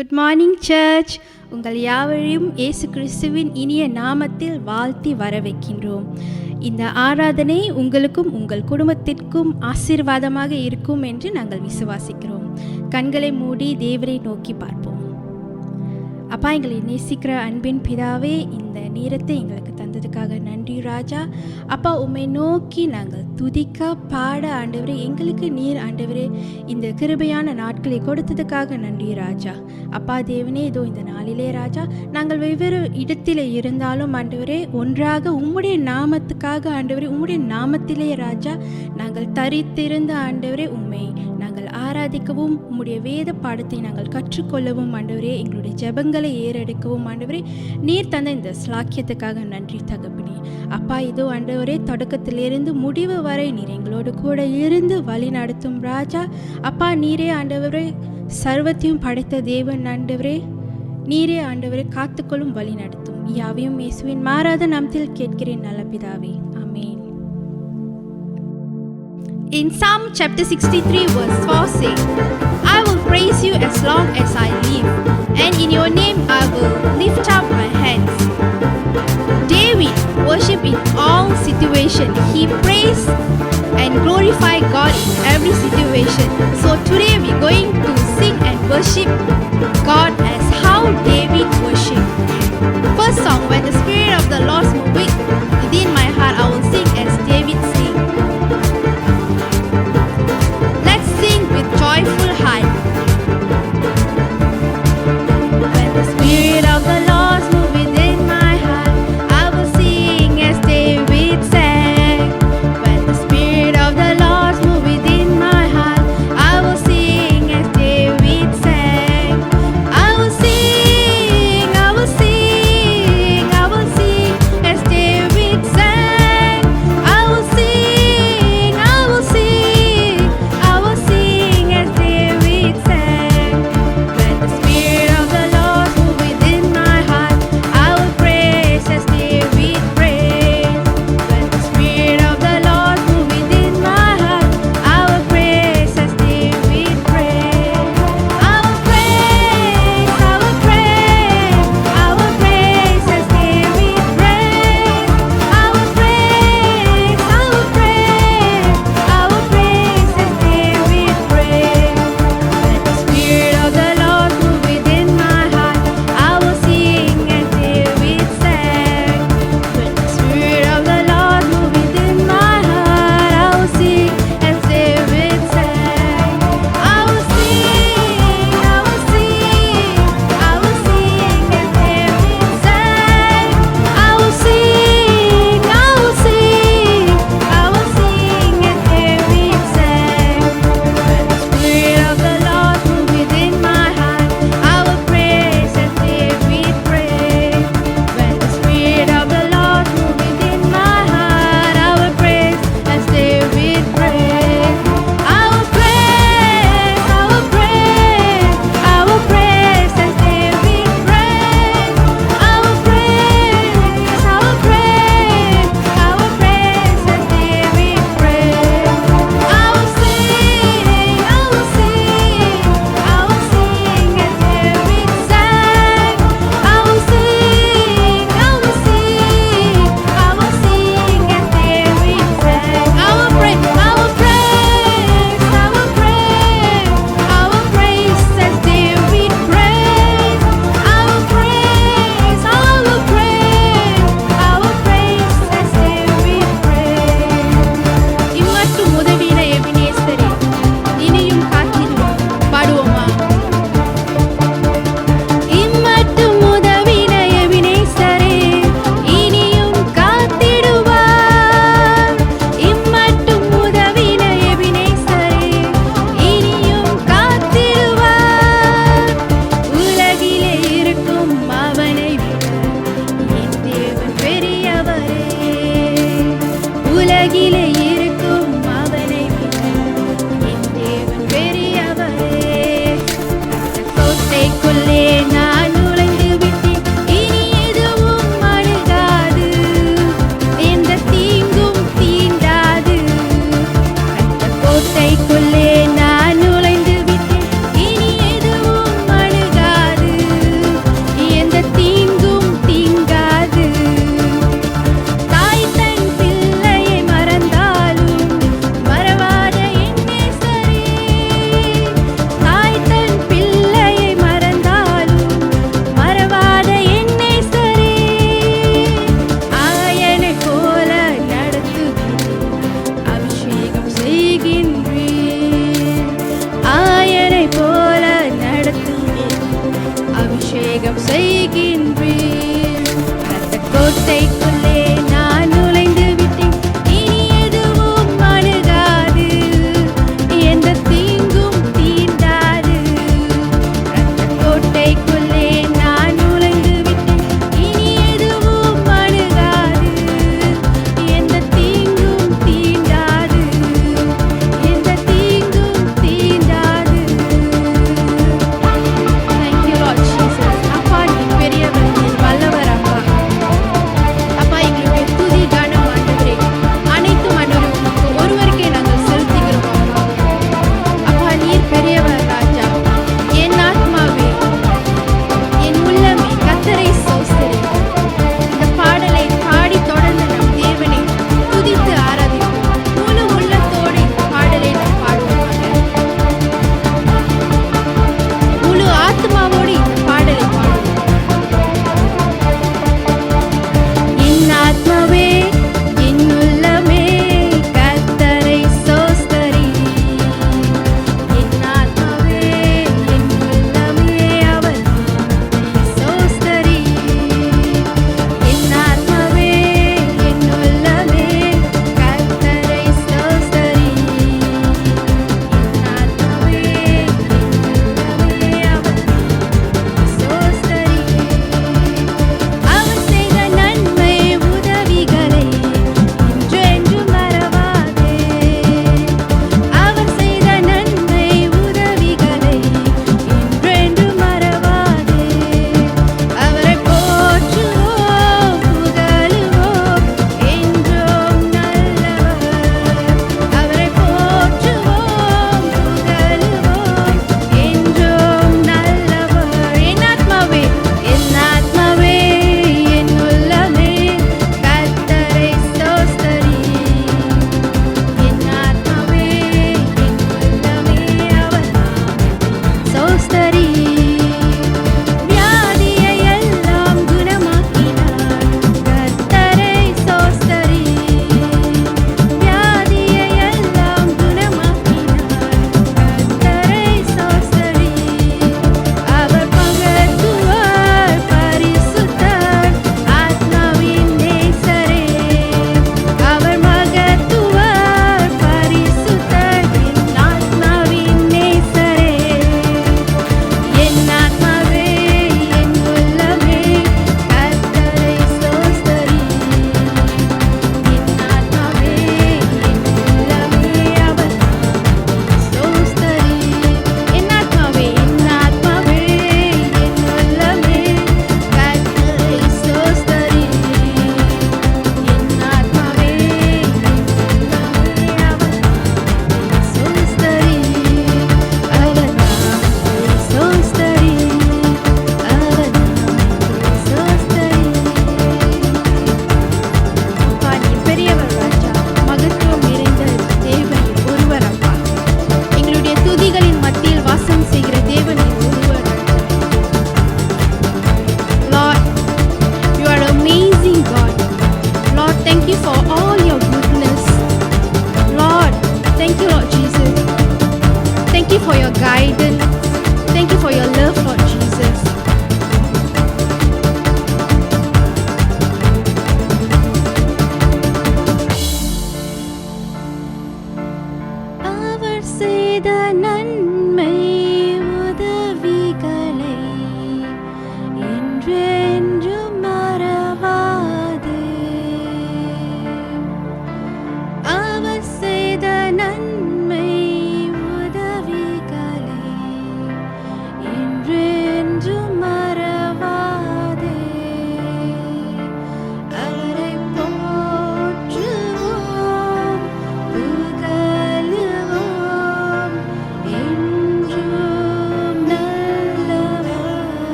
Good morning search. உங்கள் யாவரையும் இயேசு கிறிஸ்துவின் இனிய நாமத்தில் வாழ்த்தி வரவைக்கின்றோம். இந்த ஆராதனை உங்களுக்கும் உங்கள் குடும்பத்திற்கும் ஆசீர்வாதமாக இருக்கும் என்று நாங்கள் விசுவாசிக்கிறோம். கண்களை மூடி தேவரை நோக்கி பார்ப்போம். அப்பா, எங்களை நேசிக்கிற அன்பின் பிதாவே, இந்த நேரத்தை எங்களுக்கு தந்ததுக்காக நன்றி ராஜா. அப்பா, உம்மை நோக்கி நாங்கள் துதிக்க பாட ஆண்டவரே, எங்களுக்கு நீர் ஆண்டவரே இந்த கிருபையான நாட்களை கொடுத்ததுக்காக நன்றி ராஜா. அப்பா தேவனே, இதோ இந்த நாளிலே ராஜா நாங்கள் வெவ்வேறு இடத்திலே இருந்தாலும் ஆண்டவரே ஒன்றாக உம்முடைய நாமத்துக்காக ஆண்டவரே, உம்முடைய நாமத்திலே ராஜா நாங்கள் தரித்திருந்த ஆண்டவரே உம்மை நாங்கள் ஆராதிக்கவும், உம்முடைய வேத பாடத்தை நாங்கள் கற்றுக்கொள்ளவும் ஆண்டவரே, எங்களுடைய ஜெபங்களை ஏறெடுக்கவும் ஆண்டவரே நீர் தந்த இந்த ஸ்லாக்கியத்துக்காக நன்றி தகப்பனே. அப்பா, இதோ ஆண்டவரே தொடக்கத்திலிருந்து முடிவு வரை நீர் எங்களோடு கூட இருந்து வழி நடத்தும் ராஜா. அப்பா, நீரே ஆண்டவரே சர்வத்தையும் படைத்த தேவன் ஆண்டவரே, நீரே ஆண்டவரே காத்துக்கொள்ளும் வழி நடத்தும். யாவையும் இயேசுவின் மாறாத நாமத்தில் கேட்கிறேன் நல்ல பிதாவே, ஆமென். In Psalm chapter 63 verse 4 say, I will praise you as long as I live, and in your name I will lift up my hands. David worshiped in all situations. He praised and glorified God in every situation. So today we're going to sing and worship God as how David worshiped. First song, when the Spirit of the Lord is moving within my heart, I will sing as David sing. Let's sing with joyful heart. When the Spirit of the Lord moves within my heart, I will sing as David sang. When the Spirit of the Lord moves within my heart, I will sing as David sang. I will கோட்டைக்குள்ளே நான் நுழைந்து விட்டேன். இனி எதுவும் அணுகாது, எந்த தீங்கும் தீண்டாது. இரத்தக் கோட்டைக்குள்ளே நான் நுழைந்து விட்டேன். இனி எதுவும் அணுகாது, எந்த தீங்கும் தீண்டாது, எந்த தீங்கும் தீண்டாது. Thank you, Lord Jesus. அப்பா, நீர் பெரியவர், நீர் வல்லவர் அப்பா.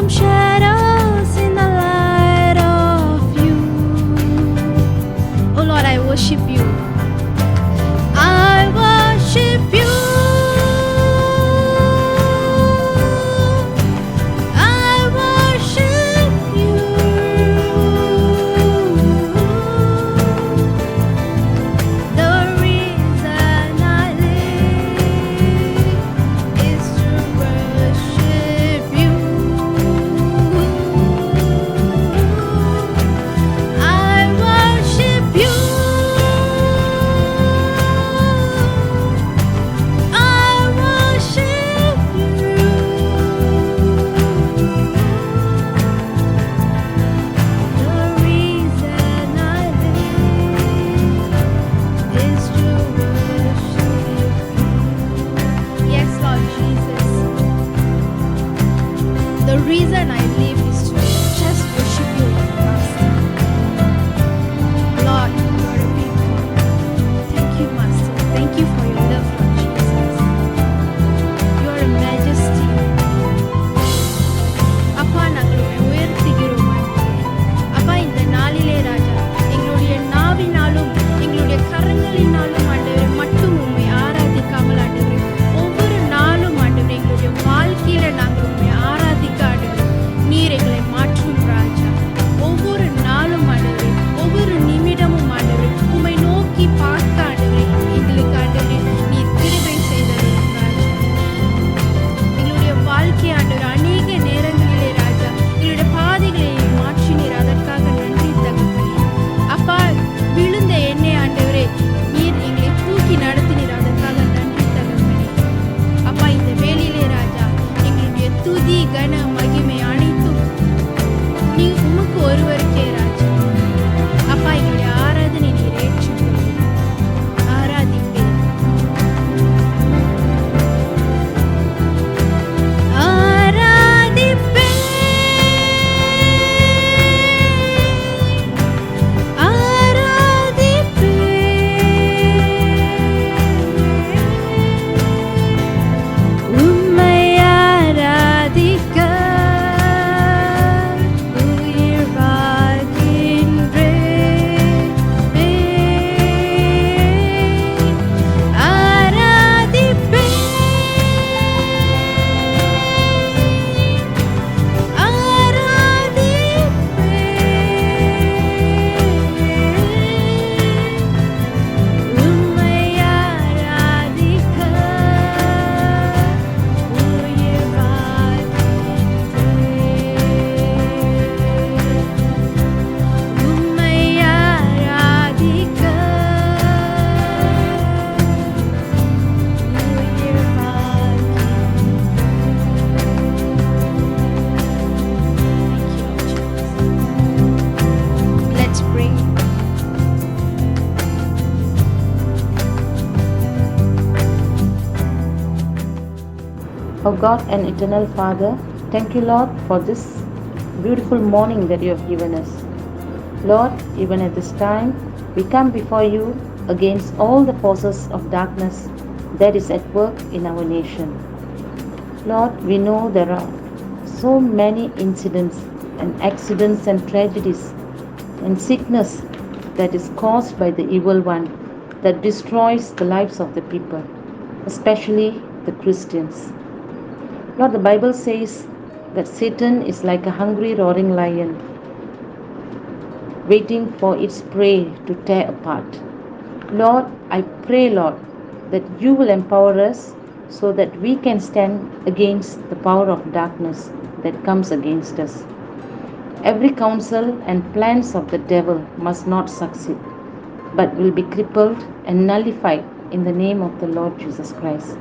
some shadows in the light of you. Oh Lord, I worship you. I worship you. I worship you. The reason I live is to worship you. I worship you. I worship you. The reason I live is to worship you. Yes, Lord Jesus. The reason I live is to just worship you, Master. Lord, you are a big God. Thank you, Master. Thank you for your love, Lord Jesus. You are a majesty. அப்பா, நாங்கள் உம்மை உயர்த்துகிறோம் ஆண்டவரே. அப்பா, இந்த நாளிலே ராஜா, எங்களுடைய நாவினாலும் எங்களுடைய கரங்களினாலும் ஆண்டவரே மட்டும் உம்மை ஆராதிக்காமல் ஆண்டவரே, ஒவ்வொரு நாளும் ஆண்டவரே எங்களுடைய வாழ்க்கையில நாங்கள் உம்மை ஆராதிக்க ஆண்டவரே, நீர் எங்களை மாற்றும் ராஜா. ஒவ்வொரு நாளும் ஆண்டவரே, ஒவ்வொரு நிமிடமும் ஆண்டவரே, உம்மை நோக்கி பார்க்க ஆண்டவரே, எங்களுக்கு ஆண்டவரே நீர் கிருபை செய்தருளும் ராஜா. எங்களுடைய வாழ்க்கை ஆண்டவர் அநேக நேரங்களிலே ராஜா எங்களுடைய பாதைகளை மாற்றினீர், அதற்காக நன்றி தகப்பனே. அப்பா, விழுந்த எண்ணெய் ஆண்டவரே நீர் எங்களை தூக்கி நடத்தினீர், அதற்காக நன்றி தகப்பனே. அப்பா, இந்த வேளையிலே ராஜா எங்களுடைய துதி கன மகிமை அனைத்தும் நீ உமக்கு ஒருவருக்கே ராஜா. அப்பா, எங்களுடைய ஆராதனை நீர் ஏற்றுக்கொள்ளும். ஆராதிப்பேன். உம்மை ஆராதிக்க உயிர் வாழ்கின்றேன். ஆராதிப்பேன். உம்மை ஆராதிக்க உயிர் வாழ்கின்றேன். உம்மை ஆராதிக்க உயிர் வாழ்கின்றேன். Let's pray. O God and eternal Father, thank you, Lord, for this beautiful morning that you have given us. Lord, even at this time, we come before you against all the forces of darkness that is at work in our nation. Lord, we know there are so many incidents and accidents and tragedies and sickness that is caused by the evil one that destroys the lives of the people, especially the Christians. Lord, the Bible says that Satan is like a hungry roaring lion waiting for its prey to tear apart. Lord, I pray, Lord, that you will empower us so that we can stand against the power of darkness that comes against us. Every counsel and plans of the devil must not succeed, but will be crippled and nullified in the name of the Lord Jesus Christ.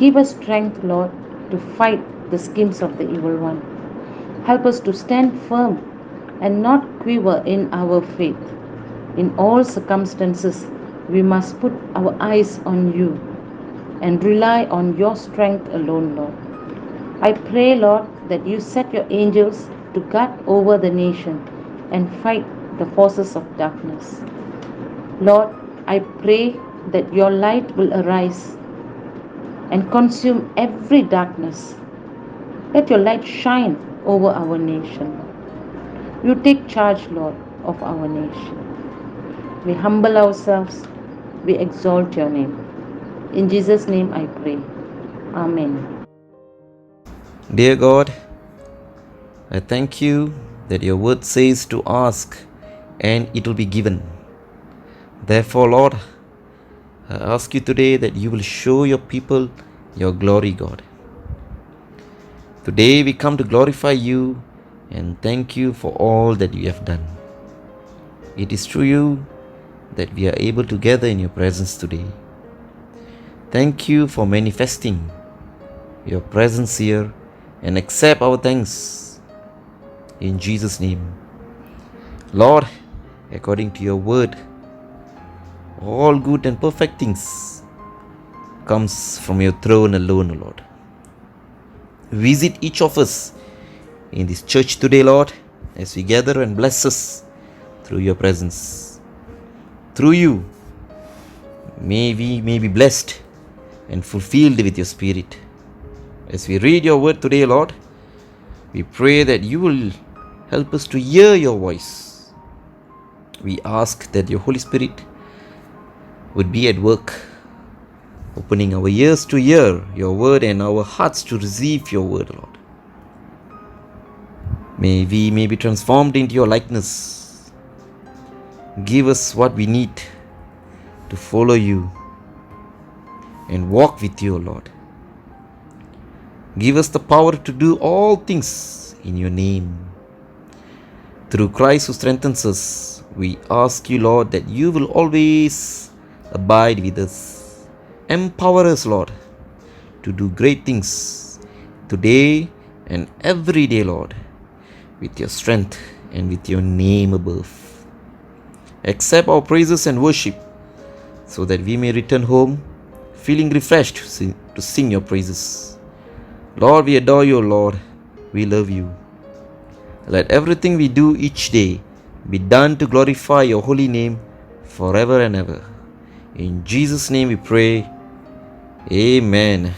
Give us strength, Lord, to fight the schemes of the evil one. Help us to stand firm and not quiver in our faith. In all circumstances, we must put our eyes on you and rely on your strength alone, Lord. I pray, Lord, that you set your angels to guard over the nation and fight the forces of darkness. Lord, I pray that your light will arise and consume every darkness. Let your light shine over our nation. You take charge, Lord, of our nation. We humble ourselves, we exalt your name. In Jesus' name I pray. Amen. Dear God, I thank you that your word says to ask and it will be given. Therefore, Lord, I ask you today that you will show your people your glory, God. Today we come to glorify you and thank you for all that you have done. It is through you that we are able to gather in your presence today. Thank you for manifesting your presence here and accept our thanks in Jesus' name. Lord, according to your word, all good and perfect things comes from your throne alone, O Lord. Visit each of us in this church today, Lord, as we gather and bless us through your presence. Through you, may we be blessed and fulfilled with your Spirit. As we read your word today, Lord, we pray that you will help us to hear your voice. We ask that your Holy Spirit would be at work, opening our ears to hear your word and our hearts to receive your word, Lord. May we be transformed into your likeness. Give us what we need to follow you and walk with you, Lord. Give us the power to do all things in your name. Through Christ who strengthens us, we ask you, Lord, that you will always abide with us. Empower us, Lord, to do great things today and every day, Lord, with your strength and with your name above. Accept our praises and worship so that we may return home feeling refreshed to sing your praises. Lord, we adore you, Lord. We love you. Let everything we do each day be done to glorify your holy name forever and ever. In Jesus' name we pray. Amen.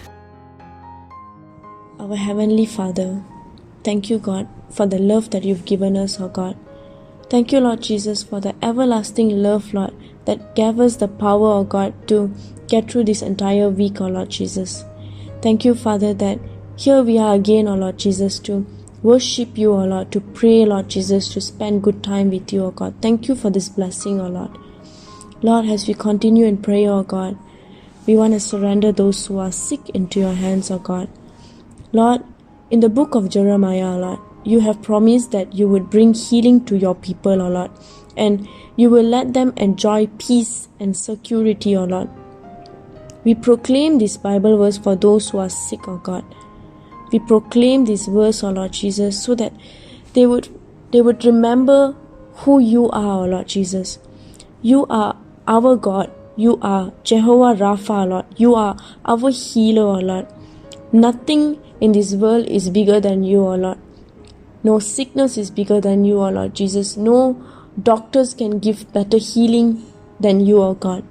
Our Heavenly Father, thank you, God, for the love that you've given us, oh God. Thank you, Lord Jesus, for the everlasting love, Lord, that gave us the power, oh God, to get through this entire week, oh Lord Jesus. Thank you, Father, that here we are again, oh Lord Jesus, to worship you, oh Lord, to pray, Lord Jesus, to spend good time with you, oh God. Thank you for this blessing, oh Lord. Lord, as we continue in prayer, oh God, we want to surrender those who are sick into your hands, oh God. Lord, in the book of Jeremiah, oh Lord, you have promised that you would bring healing to your people, oh Lord, and you will let them enjoy peace and security, oh Lord. We proclaim this Bible verse for those who are sick, oh God. We proclaim this verse, oh Lord Jesus, so that they would remember who you are, oh Lord Jesus. You are our God. You are Jehovah Rapha, Lord. You are our healer, oh Lord. Nothing in this world is bigger than you, oh Lord. No sickness is bigger than you, oh Lord Jesus. No doctors can give better healing than you, oh God.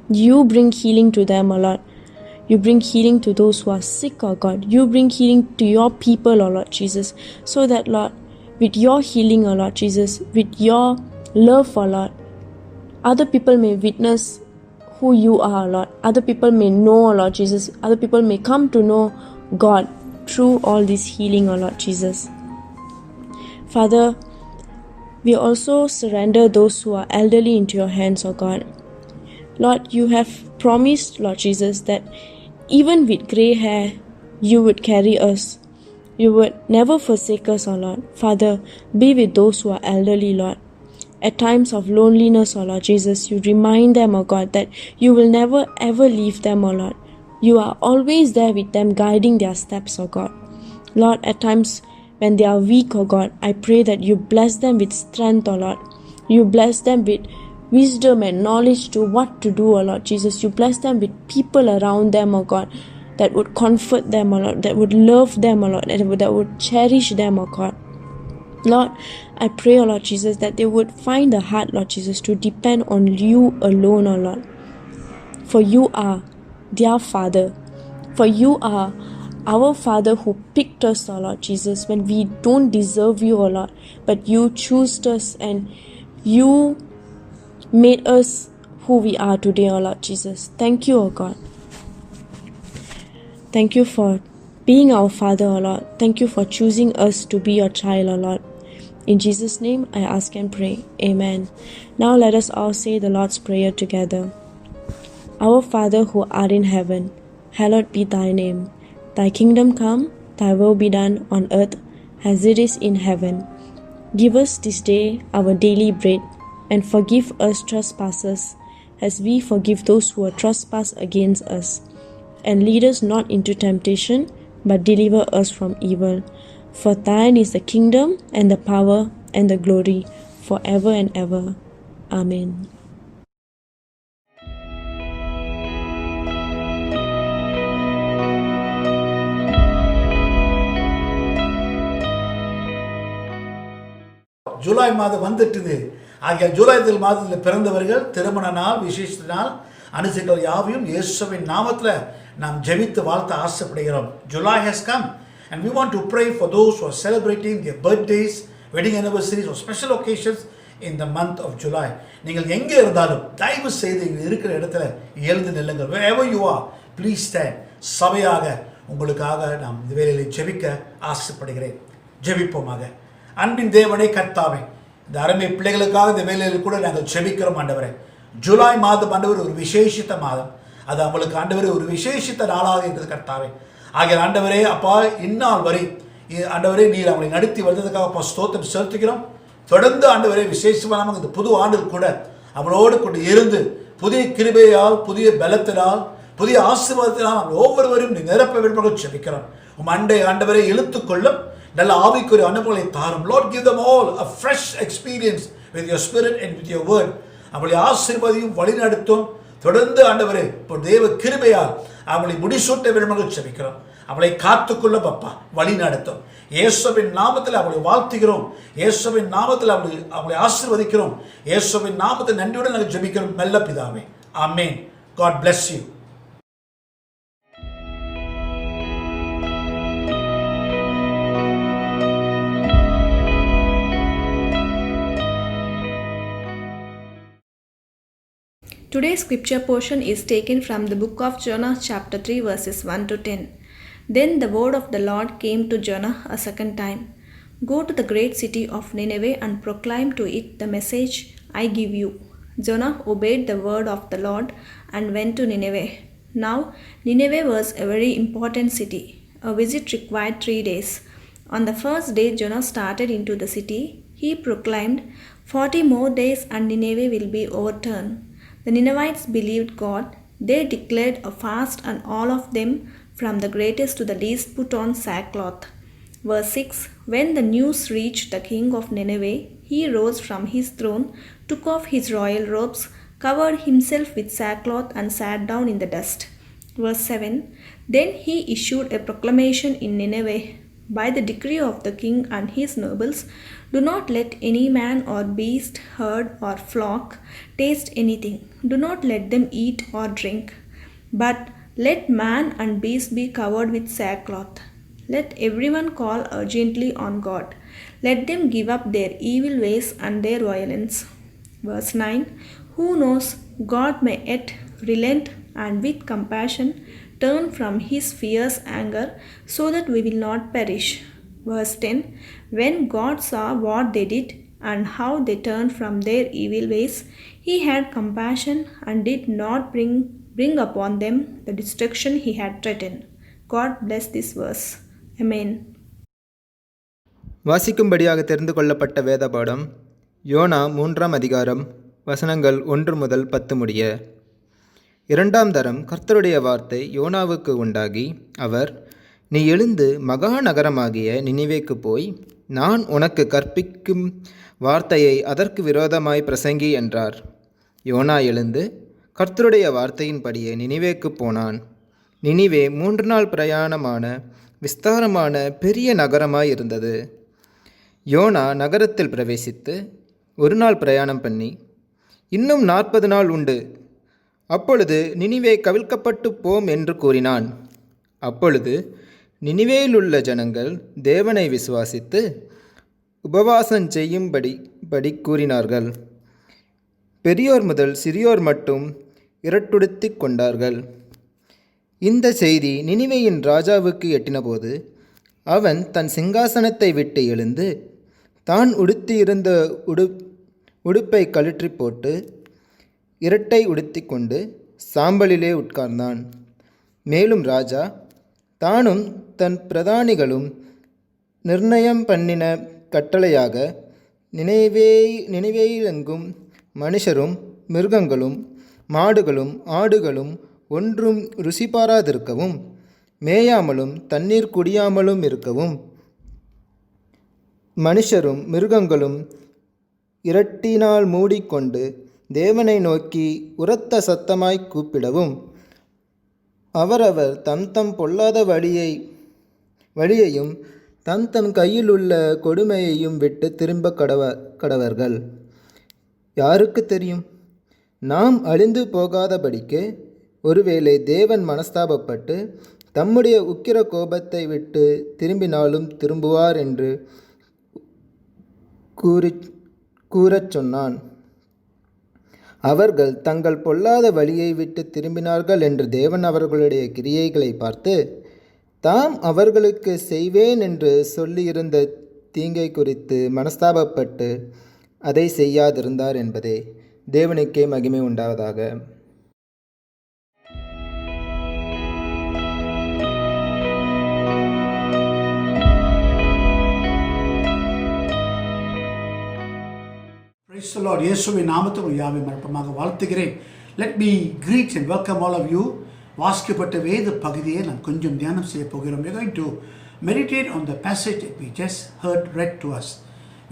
You bring healing to them, oh Lord. You bring healing to those who are sick, oh God. You bring healing to your people, oh Lord Jesus. So that, Lord, with your healing, oh Lord Jesus, with your love, oh Lord, other people may witness who you are, Lord. Other people may know, Lord Jesus. Other people may come to know God through all this healing, oh Lord Jesus. Father, we also surrender those who are elderly into your hands, oh God. Lord, you have promised, Lord Jesus, that even with grey hair, you would carry us. You would never forsake us, oh Lord. Father, be with those who are elderly, Lord. At times of loneliness, oh Lord Jesus, you remind them, oh God, that you will never ever leave them, oh Lord. You are always there with them, guiding their steps, oh God. Lord, at times when they are weak, oh God, I pray that you bless them with strength, oh Lord. You bless them with wisdom and knowledge to what to do, oh Lord Jesus. You bless them with people around them, oh God, that would comfort them, oh Lord, that would love them, oh Lord, that would cherish them, oh God. Lord, I pray, oh Lord Jesus, that they would find the heart, Lord Jesus, to depend on you alone, oh Lord. For you are their Father. For you are our Father who picked us, O Lord Jesus, when we don't deserve you, O Lord, but you chose us and you made us who we are today, O Lord Jesus. Thank you, O God. Thank you for being our Father, O Lord. Thank you for choosing us to be your child, O Lord. In Jesus' name I ask and pray. Amen. Now let us all say the Lord's Prayer together. Our Father who art in heaven, hallowed be thy name. Thy kingdom come, thy will be done on earth as it is in heaven. Give us this day our daily bread, and forgive us trespasses as we forgive those who are trespass against us. And lead us not into temptation, but deliver us from evil. For thine is the kingdom, and the power, and the glory, forever and ever. Amen. July மாதம் வந்துட்டுது. ஆகிய ஜூலை மாதத்தில் பிறந்தவர்கள் திருமண நாள் விசேஷ நாள் அனுசரிக்கிற யாவையும் இயேசுவின் நாமத்தில் நாம் ஜெபித்து வாழ்த்த ஆசைப்படுகிறோம். July has come and we want to pray for those who are celebrating their birthdays, wedding anniversaries or special occasions in the month of July. நீங்கள் எங்கே இருந்தாலும் தயவு செய்து இருக்கிற இடத்துல எழுந்து நில்லுங்கள். Wherever you are, please stand. சபையாக உங்களுக்காக நாம் இந்த வேளையில் ஜெபிக்க ஆசைப்படுகிறேன். ஜெபிப்போமாக. அன்பின் தேவனே கர்த்தாவே, இந்த அருமை பிள்ளைகளுக்காக இந்த வேலையில் கூட நாங்கள் ஜெபிக்கிறோம் ஆண்டவரே. ஜூலை மாதம் ஆண்டவர் ஒரு விசேஷித்த மாதம், அது அவங்களுக்கு ஆண்டவரே ஒரு விசேஷித்த நாளாக இருக்கிறது கர்த்தாவே. ஆகிய ஆண்டவரே அப்பா, இந்நாள் வரை ஆண்டவரே நீர் அவங்களை நடத்தி வந்ததுக்காக அப்பா ஸ்தோத்திரம் செலுத்துகிறோம். தொடர்ந்து ஆண்டவரே விசேஷமாக இந்த புது ஆண்டில் கூட அவளோடு கொண்டு இருந்து புதிய கிருபையால், புதிய பலத்தினால், புதிய ஆசீர்வாதத்தினால் அவள் ஒவ்வொருவரும் நீ நிரப்ப வேண்டும் ஜெபிக்கிறோம். உம் அண்டை ஆண்டவரை இழுத்துக்கொள்ளும் நல்ல ஆவிக்குரிய அனுபவங்களை தாரும். Lord, give them all a fresh experience with your spirit and with your word. அவளை ஆசீர்வதியும் வழிநடத்தும். தொடர்ந்து ஆண்டவரே இப்போ தேவ கிருபையால் அவளை முடிசூட்ட வேண்டும் ஜெபிக்கிறோம். அவளை காத்துக்கொள்ள பப்பா வழி நடத்தும். இயேசுவின் நாமத்தில் அவளை வாழ்த்துகிறோம். இயேசுவின் நாமத்தில் அவளை ஆசீர்வதிக்கிறோம். இயேசுவின் நாமத்தில் நன்றியுடன் நாங்கள் ஜெபிக்கிறோம் நல்ல பிதாவே. ஆமென். God bless you. Today's scripture portion is taken from the book of Jonah chapter 3 verses 1 to 10. Then the word of the Lord came to Jonah a second time. Go to the great city of Nineveh and proclaim to it the message I give you. Jonah obeyed the word of the Lord and went to Nineveh. Now Nineveh was a very important city. A visit required 3 days. On the first day Jonah started into the city. He proclaimed, 40 more days and Nineveh will be overturned. The Ninevites believed God. They declared a fast, and all of them, from the greatest to the least, put on sackcloth. Verse 6. When the news reached the king of Nineveh, he rose from his throne, took off his royal robes, covered himself with sackcloth, and sat down in the dust. Verse 7. Then he issued a proclamation in Nineveh. By the decree of the king and his nobles, do not let any man or beast, herd or flock taste anything. Do not let them eat or drink. But let man and beast be covered with sackcloth. Let everyone call urgently on God. Let them give up their evil ways and their violence. Verse 9. Who knows, God may yet relent and with compassion turn from his fierce anger, so that we will not perish. Verse 10. When God saw what they did and how they turned from their evil ways, he had compassion and did not bring upon them the destruction he had threatened. God bless this verse. Amen. வாசிக்கும்படியாக தெரிந்து கொள்ளப்பட்ட வேத பாடம் YONO 3ஆம் அதிகாரம் வசனங்கள் 1 முதல் 10 முடிய. 2ஆம் தரம் கர்த்தருடைய வார்த்தை யோனாவுக்கு உண்டாகி, அவர், நீ எழுந்து மகா நகரமாகிய நினிவேக்கு போய் நான் உனக்கு கற்பிக்கும் வார்த்தையை அதற்கு விரோதமாய் பிரசங்கி என்றார். யோனா எழுந்து கர்த்தருடைய வார்த்தையின்படியே நினிவேக்கு போனான். நினிவே 3 நாள் பிரயாணமான விஸ்தாரமான பெரிய நகரமாய் இருந்தது. யோனா நகரத்தில் பிரவேசித்து 1 நாள் பிரயாணம் பண்ணி, இன்னும் 40 நாள் உண்டு, அப்பொழுது நினிவே கவிழ்க்கப்பட்டு போம் என்று கூறினான். அப்பொழுது நினிவேயிலுள்ள ஜனங்கள் தேவனை விசுவாசித்து உபவாசம் செய்யும்படி கூறினார்கள். பெரியோர் முதல் சிறியோர் மட்டும் இரட்டுடுத்திக் கொண்டார்கள். இந்த செய்தி நினிவேயின் ராஜாவுக்கு எட்டினபோது அவன் தன் சிங்காசனத்தை விட்டு எழுந்து தான் உடுத்தியிருந்த உடுப்பை கழற்றி போட்டு இரட்டை உடுத்தி கொண்டு சாம்பலிலே உட்கார்ந்தான். மேலும் ராஜா தானும் தன் பிரதானிகளும் நிர்ணயம் பண்ணின கட்டளையாக நினைவேயிலெங்கும் மனுஷரும் மிருகங்களும் மாடுகளும் ஆடுகளும் ஒன்றும் ருசி பாராதிருக்கவும் மேயாமலும் தண்ணீர் குடியாமலும் இருக்கவும் மனுஷரும் மிருகங்களும் இரட்டினால் மூடிக்கொண்டு தேவனை நோக்கி உரத்த சத்தமாய் கூப்பிடவும் அவரவர் தம் பொல்லாத வழியையும் தம் கையில் உள்ள கொடுமையையும் விட்டு திரும்ப கடவர்கள். யாருக்கு தெரியும்? நாம் அழிந்து போகாதபடிக்கு ஒருவேளை தேவன் மனஸ்தாபப்பட்டு தம்முடைய உக்கிர கோபத்தை விட்டு திரும்பினாலும் திரும்புவார் என்று கூறச் சொன்னான். அவர்கள் தங்கள் பொல்லாத வழியை விட்டு திரும்பினார்கள் என்று தேவன் அவர்களுடைய கிரியைகளை பார்த்து தாம் அவர்களுக்கு செய்வேன் என்று சொல்லியிருந்த தீங்கை குறித்து மனஸ்தாபப்பட்டு அதை செய்யாதிருந்தார் என்பதே. தேவனுக்கே மகிமை உண்டாவதாக. Praise the Lord. இயேசுவின் நாமத்தில் யாவை மறப்பமாக வாழ்த்துகிறேன். Let me greet and welcome all of you. வாசிக்கப்பட்ட வேத பகுதியை நாம் கொஞ்சம் தியானம் செய்ய போகிறோம். We are going to meditate on the passage that we just heard read to us.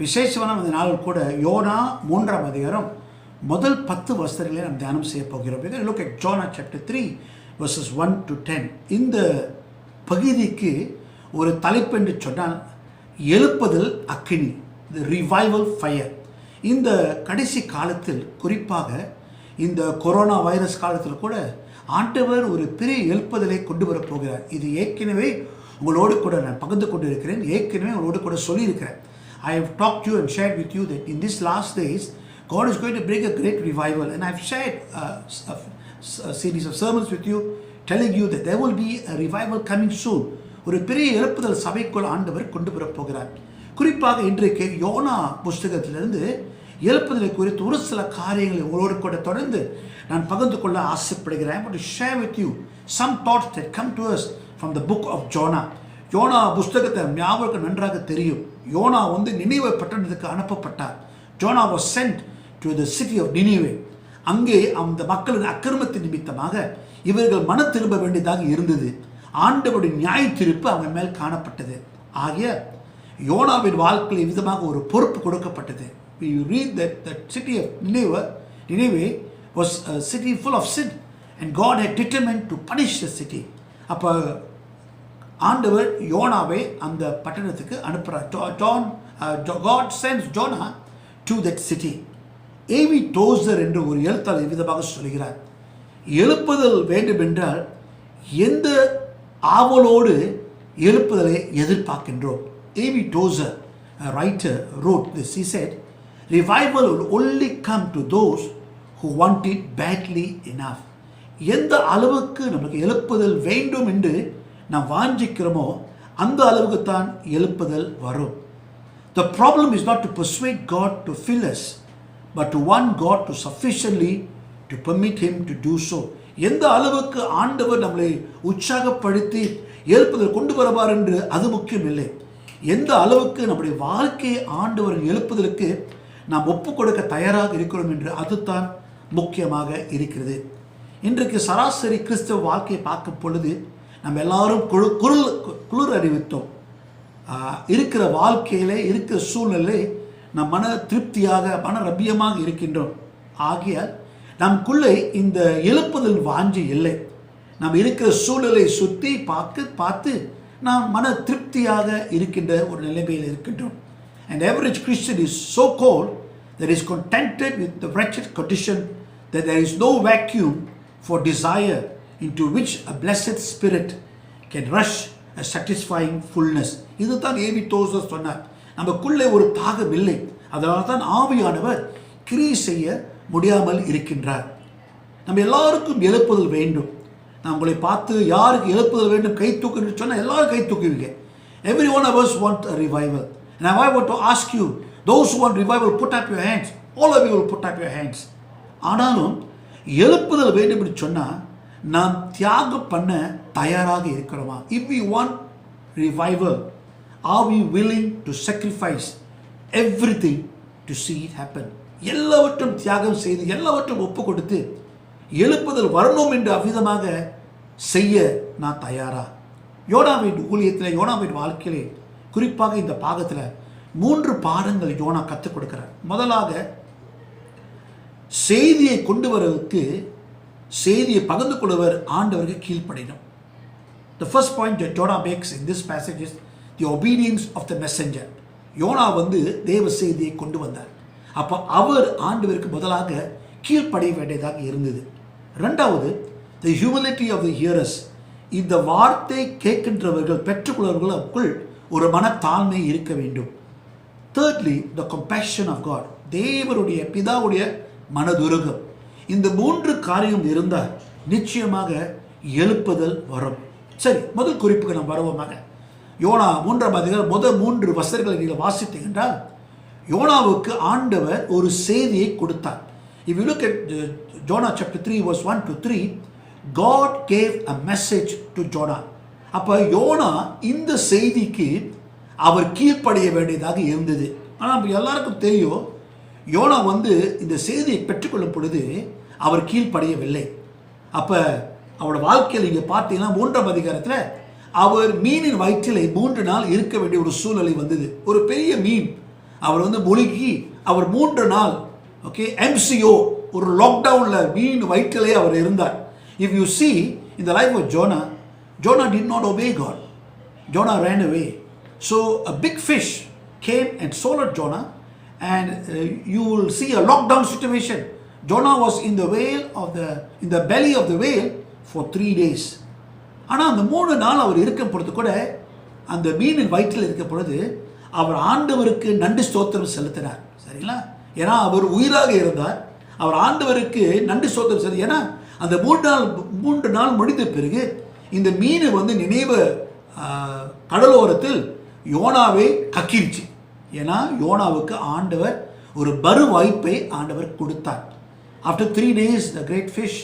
விசேஷமான அந்த நாளில் கூட யோனா 3ஆம் அதிகாரம் முதல் 10 வசனங்களை நாம் தியானம் செய்ய போகிறோம். We are going to look at Jonah chapter 3 verses 1 to 10. இந்த பகுதிக்கு ஒரு தலைப்பு என்று சொன்னால் எழுப்புதல் அக்கினி, the revival fire. இந்த கடைசி காலத்தில் குறிப்பாக இந்த கொரோனா வைரஸ் காலத்தில் கூட ஆண்டவர் ஒரு பெரிய எழுப்புதலை கொண்டு வரப்போகிறார். இது ஏற்கனவே உங்களோடு கூட நான் பகிர்ந்து கொண்டு இருக்கிறேன், ஏற்கனவே உங்களோடு கூட சொல்லியிருக்கிறேன். I have talked to you and shared with you that in these last days God is going to bring a great revival, and I have shared a series of sermons with you telling you that there will be a revival coming soon. ஒரு பெரிய எழுப்புதல் சபைக்குள் ஆண்டவர் கொண்டு வரப்போகிறார். குறிப்பாக இன்றைக்கு YONO புஸ்தகத்திலிருந்து எழுப்புதலை குறித்து ஒரு சில காரியங்களை உங்களோடு கூட தொடர்ந்து நான் பகிர்ந்து கொள்ள ஆசைப்படுகிறேன். I want to share with you some thoughts that come to us from the book of Jonah. யோனா புஸ்தகத்தை ஞாபகம் நன்றாக தெரியும். யோனா நினிவே பட்டணத்துக்கு அனுப்பப்பட்டார். Jonah was sent to the city of Nineveh. அங்கே அந்த மக்களின் அக்கிரமத்தின் நிமித்தமாக இவர்கள் மன திரும்ப வேண்டியதாக இருந்தது. ஆண்டவருடைய நியாய தீர்ப்பு அவங்க மேல் காணப்பட்டது. ஆகிய யோனாவின் வாழ்க்கையில் விதமாக ஒரு பொறுப்பு கொடுக்கப்பட்டது. We read that the city of Nineveh was a city full of sin, and God had determined to punish the city. அப்போ ஆண்டவர் யோனாவை அந்த பட்டணத்துக்கு அனுப்புகிறார். God sends Jonah to that city. ஏவி டோசர் என்று ஒரு எழுத்தாளர் விதமாக சொல்கிறார், எழுப்புதல் வேண்டுமென்றால் எந்த ஆவலோடு எழுப்புதலை எதிர்பார்க்கின்றோம். AV dozer, a writer, wrote this. He said, revival will only come to those who want it badly enough. எந்த அளவுக்கு நமக்கு எழுப்புதல் வேண்டும் என்று நாம் வாஞ்சிக்கிறோமோ அந்த அளவுக்கு தான் எழுப்புதல் வரும். The problem is not to persuade God to fill us, but to want God to sufficiently to permit him to do so. எந்த அளவுக்கு ஆண்டவர் நம்மளை உற்சாகப்படுத்தி எழுப்புதல் கொண்டு வருவார் என்று அது முக்கியம் இல்லை. எந்த அளவுக்கு நம்முடைய வாழ்க்கையை ஆண்டவர் எழுப்புதலுக்கு நாம் ஒப்பு கொடுக்க தயாராக இருக்கிறோம் என்று அதுதான் முக்கியமாக இருக்கிறது. இன்றைக்கு சராசரி கிறிஸ்தவ வாழ்க்கையை பார்க்கும் பொழுது நம்ம எல்லாரும் குளிர் அறிவித்தோம். இருக்கிற வாழ்க்கையிலே இருக்கிற சூழ்நிலை நம் மன திருப்தியாக மன ரபியமாக இருக்கின்றோம். ஆகியால் நமக்குள்ளே இந்த எழுப்புதல் வாஞ்சி இல்லை. நாம் இருக்கிற சூழலை சுற்றி பார்த்து நாம் மன திருப்தியாக இருக்கின்ற ஒரு நிலைமையில் இருக்கின்றோம். An average Christian is so cold that is contented with the wretched condition that there is no vacuum for desire into which a blessed spirit can rush a satisfying fullness. இதுதான் ஏவி தோசர் சொன்னார். நமக்குள்ளே ஒரு தாகம் இல்லை, அதனால தான் ஆவியானவர் கிரியை செய்ய முடியாமல் இருக்கின்றார். நம்ம எல்லாருக்கும் எழுப்புதல் வேண்டும். நான் உங்களை பார்த்து யாருக்கு எழுப்புதல் வேண்டும் கை தூக்குன்னு சொன்னால் எல்லாரும் கை தூக்குவீங்க. Every one of us want a revival. And I want to ask you, those who want revival, put up your hands. All of you will put up your hands. ஆனாலும் எழுப்புதல் வேண்டும் என்று சொன்னால் நாம் தியாகம் பண்ண தயாராக இருக்கிறோமா? If we want revival, are we willing to sacrifice everything to see it happen? எல்லாவற்றும் தியாகம் செய்து எல்லாவற்றும் ஒப்பு கொடுத்து எழுப்புதல் வரணும் என்று அவ்விதமாக செய்ய நான் தயாரா? யோனாவின் ஊழியத்தில், யோனாவின் வாழ்க்கையிலே, குறிப்பாக இந்த பாகத்தில் 3 பாடங்கள் யோனா கற்றுக் கொடுக்கிறார். முதலாக செய்தியை கொண்டு வருவதற்கு, செய்தியை பகிர்ந்து கொள்வர் ஆண்டவருக்கு கீழ்ப்படினோம். The first point that Jonah makes in this passage is the obedience of the messenger. யோனா தேவ செய்தியை கொண்டு வந்தார். அப்போ அவர் ஆண்டவருக்கு முதலாக கீழ்ப்படிய வேண்டியதாக இருந்தது. ரெண்டாவது, the humility of the hearers. இந்த வார்த்தை கேட்கின்றவர்கள், பெற்றுக்கொள்வர்களுக்குள் ஒரு மனத்தாழ்மை இருக்க வேண்டும். Thirdly, the compassion of God. தேவருடைய, பிதாவுடைய மனதுருகம். இந்த 3 காரியம் இருந்தால் நிச்சயமாக எழுப்புதல் வரும். சரி, முதல் குறிப்புக்கு நாம் வருவோமாக. யோனா 3ஆம் அதிகாரம் முதல் 3 வசனங்களை நீங்கள் வாசித்தீங்கன்றால் யோனாவுக்கு ஆண்டவர் ஒரு செய்தியை கொடுத்தார். If you look at Jonah chapter 3 verse 1 to 3, God gave a message to Jonah. அப்போ யோனா இந்த செய்திக்கு அவர் கீழ்ப்படிய வேண்டியதாக இருந்தது. ஆனால் எல்லாருக்கும் தெரியும், யோனா இந்த செய்தியை பெற்றுக்கொள்ளும் பொழுது அவர் கீழ்ப்படியவில்லை. அப்போ அவரோட வாழ்க்கையில் நீங்கள் பார்த்தீங்கன்னா 3ஆம் அதிகாரத்தில் அவர் மீனின் வயிற்றிலே 3 நாள் இருக்க வேண்டிய ஒரு சூழ்நிலை வந்தது. ஒரு பெரிய மீன் அவர் முழுகி அவர் 3 நாள் MCO ஒரு லாக்டவுனில் மீன் வயிற்றிலே அவர் இருந்தார். If you see in the life of Jonah, Jonah did not obey God. Jonah ran away. So a big fish came and swallowed Jonah, and you will see a lockdown situation. Jonah was in the belly of the whale for 3 days. ஆனால் அந்த 3 நாள் அவர் இருக்கும் பொழுது கூட, அந்த மீனின் வயிற்றில் இருக்கும் பொழுது அவர் ஆண்டவருக்கு நன்றி ஸ்தோத்திரம் செலுத்தினார். சரிங்களா? ஏன்னா அவர் உயிராக இருந்தார். அவர் ஆண்டவருக்கு நன்றி ஸ்தோத்திரம் செலுத்தி, ஏன்னா அந்த 3 நாள் முடிந்த பிறகு இந்த மீன் நினைவு கடலோரத்தில் யோனாவை கக்கிருச்சு. ஏன்னா யோனாவுக்கு ஆண்டவர் ஒரு பரு வாய்ப்பை ஆண்டவர் கொடுத்தார். After 3 days the great fish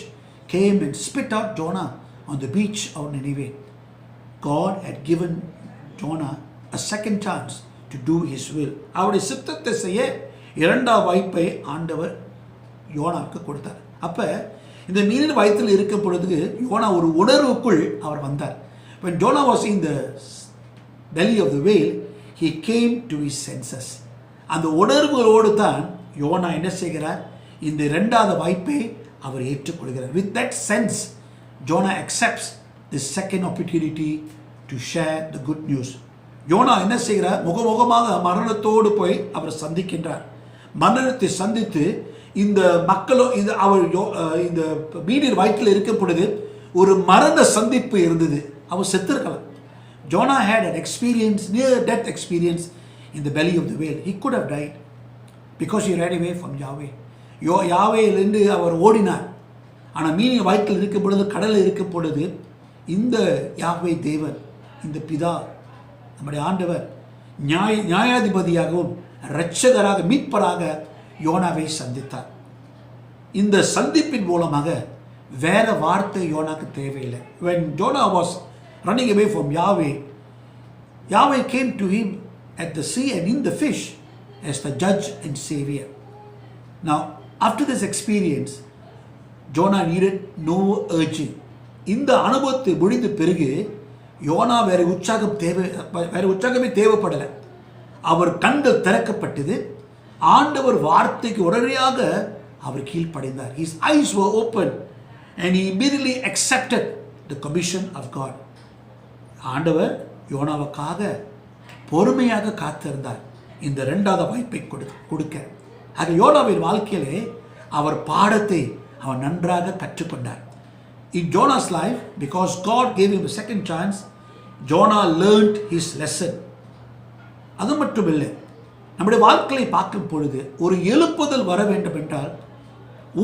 came and spit out Jonah on the beach of Nineveh. God had given Jonah a second chance to do his will. அவருடைய சித்தத்தை செய்ய 2ஆம் வாய்ப்பை ஆண்டவர் யோனாவுக்கு கொடுத்தார். அப்போ இந்த மீனின் வயிற்றில் இருக்கும் பொழுது யோனா ஒரு உணர்வுக்குள் அவர் வந்தார். When Jonah was in the belly of the whale, he came to his senses. அந்த உணர்வுகளோடு தான் யோனா என்ன செய்கிறார்? இந்த 2ஆவது வாய்ப்பை அவர் ஏற்றுக்கொள்கிறார். With that sense, Jonah accepts the second opportunity to share the good news. யோனா என்ன செய்கிறார்? முகமுகமாக மரணத்தோடு போய் அவர் சந்திக்கின்றார். மரணத்தை சந்தித்து இந்த மக்களோ அவர் இந்த மீனின் வயிற்றில் இருக்கும் பொழுது ஒரு மரண சந்திப்பு இருந்தது. அவர் செத்திருக்கலாம். Jonah had an experience, near death experience in the belly of the whale. He could have died because he ran away from Yahweh. யாவேலிருந்து அவர் ஓடினார். ஆனால் மீனின் வயிற்றில் இருக்கும் பொழுது, கடலில் இருக்கும் பொழுது இந்த யாவே தேவன், இந்த பிதா, நம்முடைய ஆண்டவர் நியாயாதிபதியாகவும் இரட்சகராக, மீட்பராக யோனாவை சந்தித்தார். இந்த சந்திப்பின் மூலமாக வேற வார்த்தை யோனாக்கு தேவையில்லை. When Jonah was running away from Yahweh, Yahweh came to him at the sea and in the fish as the judge and savior. Now, after this experience, Jonah needed no urging. இந்த அனுபவத்தை முடிந்த பிறகு YONO வேற உற்சாகமே தேவைப்படலை. அவர் கண்கள் திறக்கப்பட்டது. ஆண்டவர் வார்த்தைக்கு உடனடியாக அவர் கீழ்ப்படிந்தார். His eyes were open and he immediately accepted the commission of God. ஆண்டவர் யோனாவுக்காக பொறுமையாக காத்திருந்தார் இந்த 2ஆவது வாய்ப்பை கொடுக்க. ஆக யோனாவின் வாழ்க்கையிலே அவர் பாடத்தை அவர் நன்றாக கற்றுக்கொண்டார். In Jonah's life, because God gave him a second chance, Jonah learned his lesson. அது மட்டும் இல்லை, நம்முடைய வாழ்க்கையை பார்க்கும் பொழுது ஒரு எழுப்புதல் வர வேண்டும் என்றால்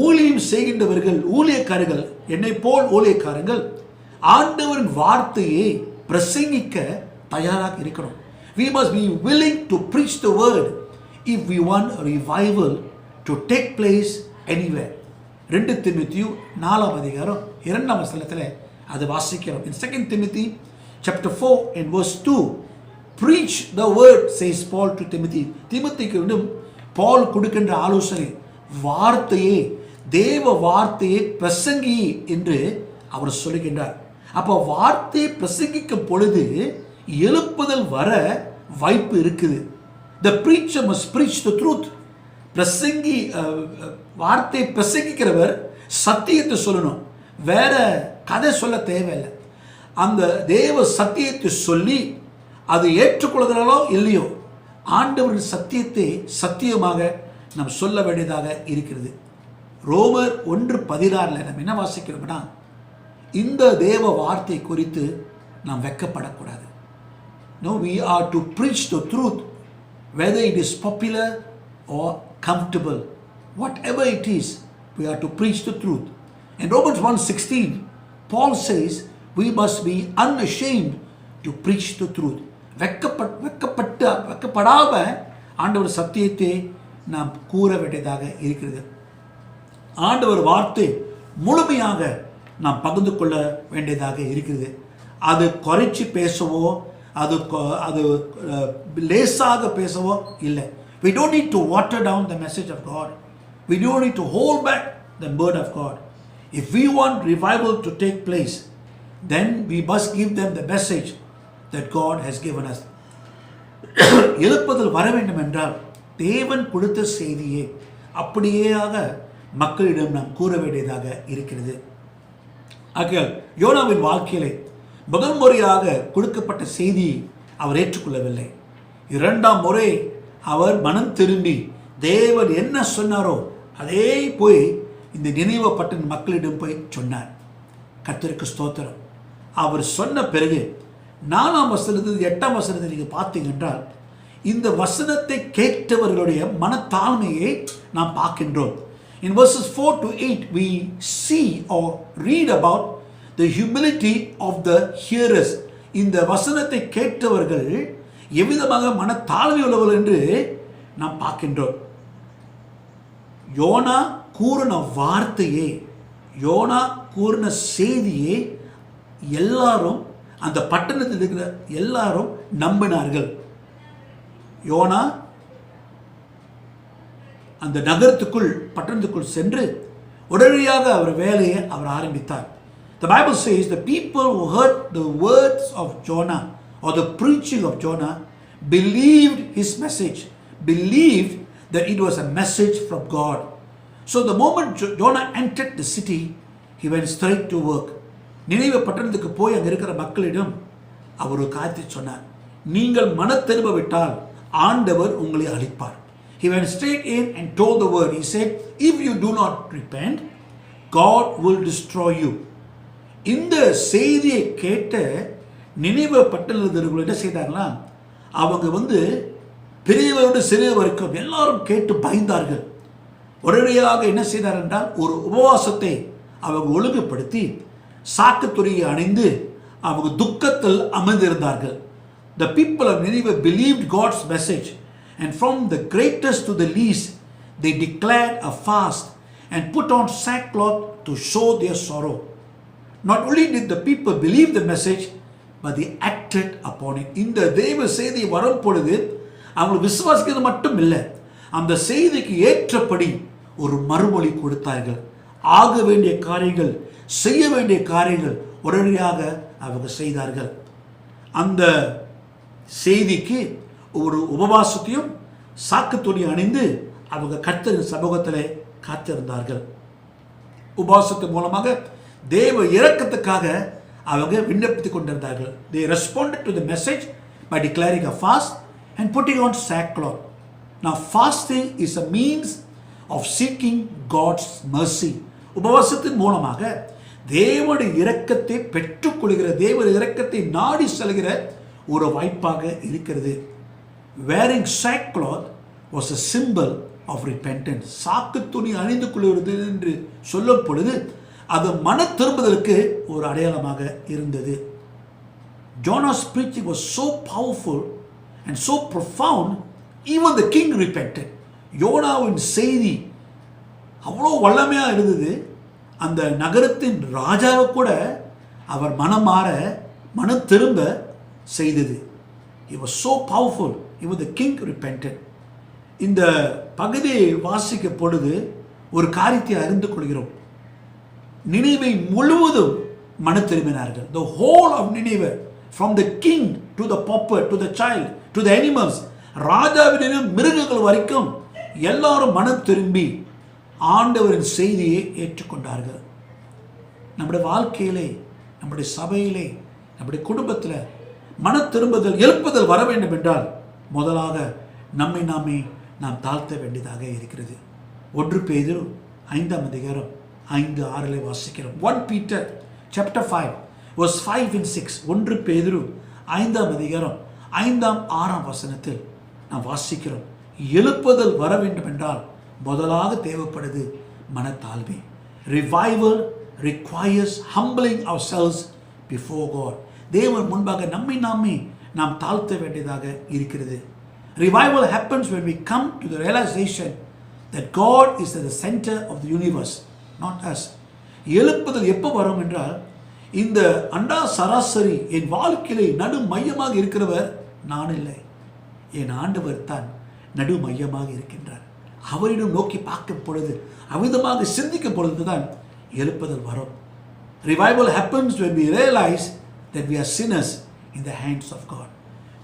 ஊழியம் செய்கின்றவர்கள், ஊழியக்காரர்கள், என்னை போல் ஊழியக்காரர்கள் ஆண்டவரின் வார்த்தையை பிரசங்கிக்க தயாராக இருக்கணும். We must be willing to preach the word if we want a revival to take place anywhere. 2 திமோத்தேயு 4ஆம் அதிகாரம் 2ஆம் வசனத்தில் அது வாசிக்கிறோம். In 2 Timothy chapter 4 and verse 2, preach the word, says Paul to Timothy. தீமோத்தேயுக்கு பால் கொடுக்கின்ற ஆலோசனை, வார்த்தையே, தேவ வார்த்தையை பிரசங்கி என்று அவர் சொல்லுகின்றார். அப்போ வார்த்தையை பிரசங்கிக்கும் பொழுது எழுப்புதல் வர வாய்ப்பு இருக்குது. The preacher must preach the truth. பிரசங்கி, வார்த்தையை பிரசங்கிக்கிறவர் சத்தியத்தை சொல்லணும், வேற கதை சொல்ல தேவையில்லை. அந்த தேவ சத்தியத்தை சொல்லி அது ஏற்றுக்கொள்கிறாரோ இல்லையோ, ஆண்டவரின் சத்தியத்தை சத்தியமாக நாம் சொல்ல வேண்டியதாக இருக்கிறது. ரோமர் 1:16 நம்ம என்ன வாசிக்கிறோம்னா, இந்த தேவ வார்த்தை குறித்து நாம் வெட்கப்படக்கூடாது. No, we are to preach the truth, whether it is popular or comfortable, whatever it is, we are to preach the truth. In Romans 1:16, Paul says we must be unashamed to preach the truth. வெட்கப்படாம ஆண்டவர் சத்தியத்தை நாம் கூற வேண்டியதாக இருக்கிறது. ஆண்டவர் வார்த்தை முழுமையாக நாம் பகிர்ந்து கொள்ள வேண்டியதாக இருக்கிறது. அது குறைச்சி பேசவோ, அது லேசாக பேசவோ இல்லை. We don't need to water down the message of God. We don't need to hold back the word of God. If we want revival to take place, then we must give them the message that God has given us. எழுப்புதல் வர வேண்டும் என்றால் தேவன் கொடுத்த செய்தியை அப்படியேயாக மக்களிடம் நாம் கூற வேண்டியதாக இருக்கிறது. ஆகையால் யோனாவின் வாழ்க்கையிலே முதல் முறையாக கொடுக்கப்பட்ட செய்தியை அவர் ஏற்றுக்கொள்ளவில்லை. 2ஆம் முறை அவர் மனம் திரும்பி தேவன் என்ன சொன்னாரோ அதே போய் இந்த நினைவு பட்டண மக்களிடம் போய் சொன்னார். கர்த்தருக்கு ஸ்தோத்திரம். அவர் சொன்ன பிறகு 4ஆம் வசனத்தில் 8ஆம் வசனத்தை நீங்கள் பார்த்தீங்க என்றால் இந்த வசனத்தை கேட்டவர்களுடைய மனத்தாழ்மையை நாம் பார்க்கின்றோம். In verses 4 to 8 we see or read about the humility of the hearers. இந்த வசனத்தை கேட்டவர்கள் எவ்விதமாக மனத்தாழ்மை உள்ளவர்கள் என்று நாம் பார்க்கின்றோம். யோனா கூறின வார்த்தையே, யோனா கூறின செய்தியை எல்லாரும், அந்த பட்டணத்தில் இருக்கிற எல்லாரும் நம்பினார்கள். யோனா அந்த நகரத்துக்குள், பட்டணத்துக்குள் சென்று உடனடியாக அவர் வேலையை அவர் ஆரம்பித்தார். The Bible says the people who heard the words of Jonah or the preaching of Jonah believed his message, believed that it was a message from God. So the moment Jonah entered the city, he went straight to work. நினைவு பட்டணத்துக்கு போய் அங்கே இருக்கிற மக்களிடம் அவர் ஒரு காரியத்தை சொன்னார். நீங்கள் மனத்திரும்பவிட்டால் ஆண்டவர் உங்களை அழிப்பார். He went straight in and told the word. He said, if you do not repent, God will destroy you. இந்த செய்தியை கேட்ட நினைவு பட்டணத்தில் என்ன செய்தார்களா, அவங்க பெரியவரோடு சிறிய வரைக்கும் எல்லாரும் கேட்டு பயந்தார்கள். உடனடியாக என்ன செய்தார் என்றால் ஒரு உபவாசத்தை அவங்க ஒழுங்குபடுத்தி சாக்குத்துறையை அணிந்து அவங்க துக்கத்தில் அமர்ந்திருந்தார்கள். The people of Nineveh believed God's message, and from the greatest to the least they declared a fast and put on sackcloth to show their sorrow. Not only did the people believe the message, but they acted upon it. இந்த தேவ செய்தி வரும் பொழுது அவங்க விசுவாசிக்கிறது மட்டும் இல்லை, அந்த செய்திக்கு ஏற்றபடி ஒரு மறுமொழி கொடுத்தார்கள். ஆக வேண்டிய காரியங்கள், செய்ய வேண்டிய காரியங்கள் உடனடியாக அவங்க செய்தார்கள். அந்த செய்திக்கு ஒரு உபவாசத்தையும் சாக்குத்துணி அணிந்து அவங்க கர்த்தரின் சமூகத்திலே காத்திருந்தார்கள். உபவாசத்தின் மூலமாக தேவ இரக்கத்துக்காக அவங்க விண்ணப்பித்துக் கொண்டிருந்தார்கள். They responded to the message by declaring a fast and putting on sackcloth. Now fasting is a means of seeking God's mercy. உபவாசத்தின் மூலமாக தேவனுடைய இரக்கத்தை பெற்றுக்கொள்கிற, தேவனுடைய இரக்கத்தை நாடி செல்கிற ஒரு வாய்ப்பாக இருக்கிறது. Wearing sackcloth was a symbol of repentance. சாக்கு துணி அணிந்து கொள்வது என்று சொல்லும் பொழுது அது மன திரும்புதலுக்கு ஒரு அடையாளமாக இருந்தது. Jonah's preaching was so powerful and so profound, even the king repented. யோனாவின் செய்தி அவ்வளோ வல்லமையாக இருந்தது. அந்த நகரத்தின் ராஜாவை கூட அவர் மனம் திரும்ப செய்தது. It was so powerful, even the king repented. இந்த பகுதியை வாசிக்கும் பொழுது ஒரு காரியத்தை அறிந்து கொள்கிறோம். நினைவை முழுவதும் மன திரும்பினார்கள். The whole of Nineveh, from the king to the pauper to the child to the animals, ராஜாவினும் மிருகங்கள் வரைக்கும் எல்லாரும் மனம் திரும்பி ஆண்டவரின் செய்தியை ஏற்றுக்கொண்டார்கள். நம்முடைய வாழ்க்கையிலே, நம்முடைய சபையிலே, நம்முடைய குடும்பத்தில் மன திரும்புதல், எழுப்புதல் வர வேண்டும் என்றால் முதலாக நம்மை நாம் தாழ்த்த வேண்டியதாக இருக்கிறது. 1 பேதுரு 5ஆம் அதிகாரம் 5-6 வாசிக்கிறோம். 1 Peter chapter 5 verse 5 and 6. 1 பேதுரு 5ஆம் அதிகாரம் 5-6 வசனத்தில் நாம் வாசிக்கிறோம். எழுப்புதல் வர வேண்டும் என்றால் முதலாக தேவைப்படுது மனத்தாழ்மை. Revival requires humbling ourselves before God. தேவன் முன்பாக நம்மை நாம் தாழ்த்த வேண்டியதாக இருக்கிறது. Revival happens when we come to the realization that God is at the center of the universe, not us. எழுப்புதல் எப்போ வரும் என்றால், இந்த அண்டா சராசரி என் வாழ்க்கையிலே நடு மையமாக இருக்கிறவர் நான் இல்லை, என் ஆண்டவர் தான் நடு மையமாக இருக்கின்றார். அவரிடம் நோக்கி பார்க்கும் பொழுது, அவிதமாக சிந்திக்கும் பொழுது தான் எழுப்புதல் வரும். Revival happens when we realize that we are sinners in the hands of God.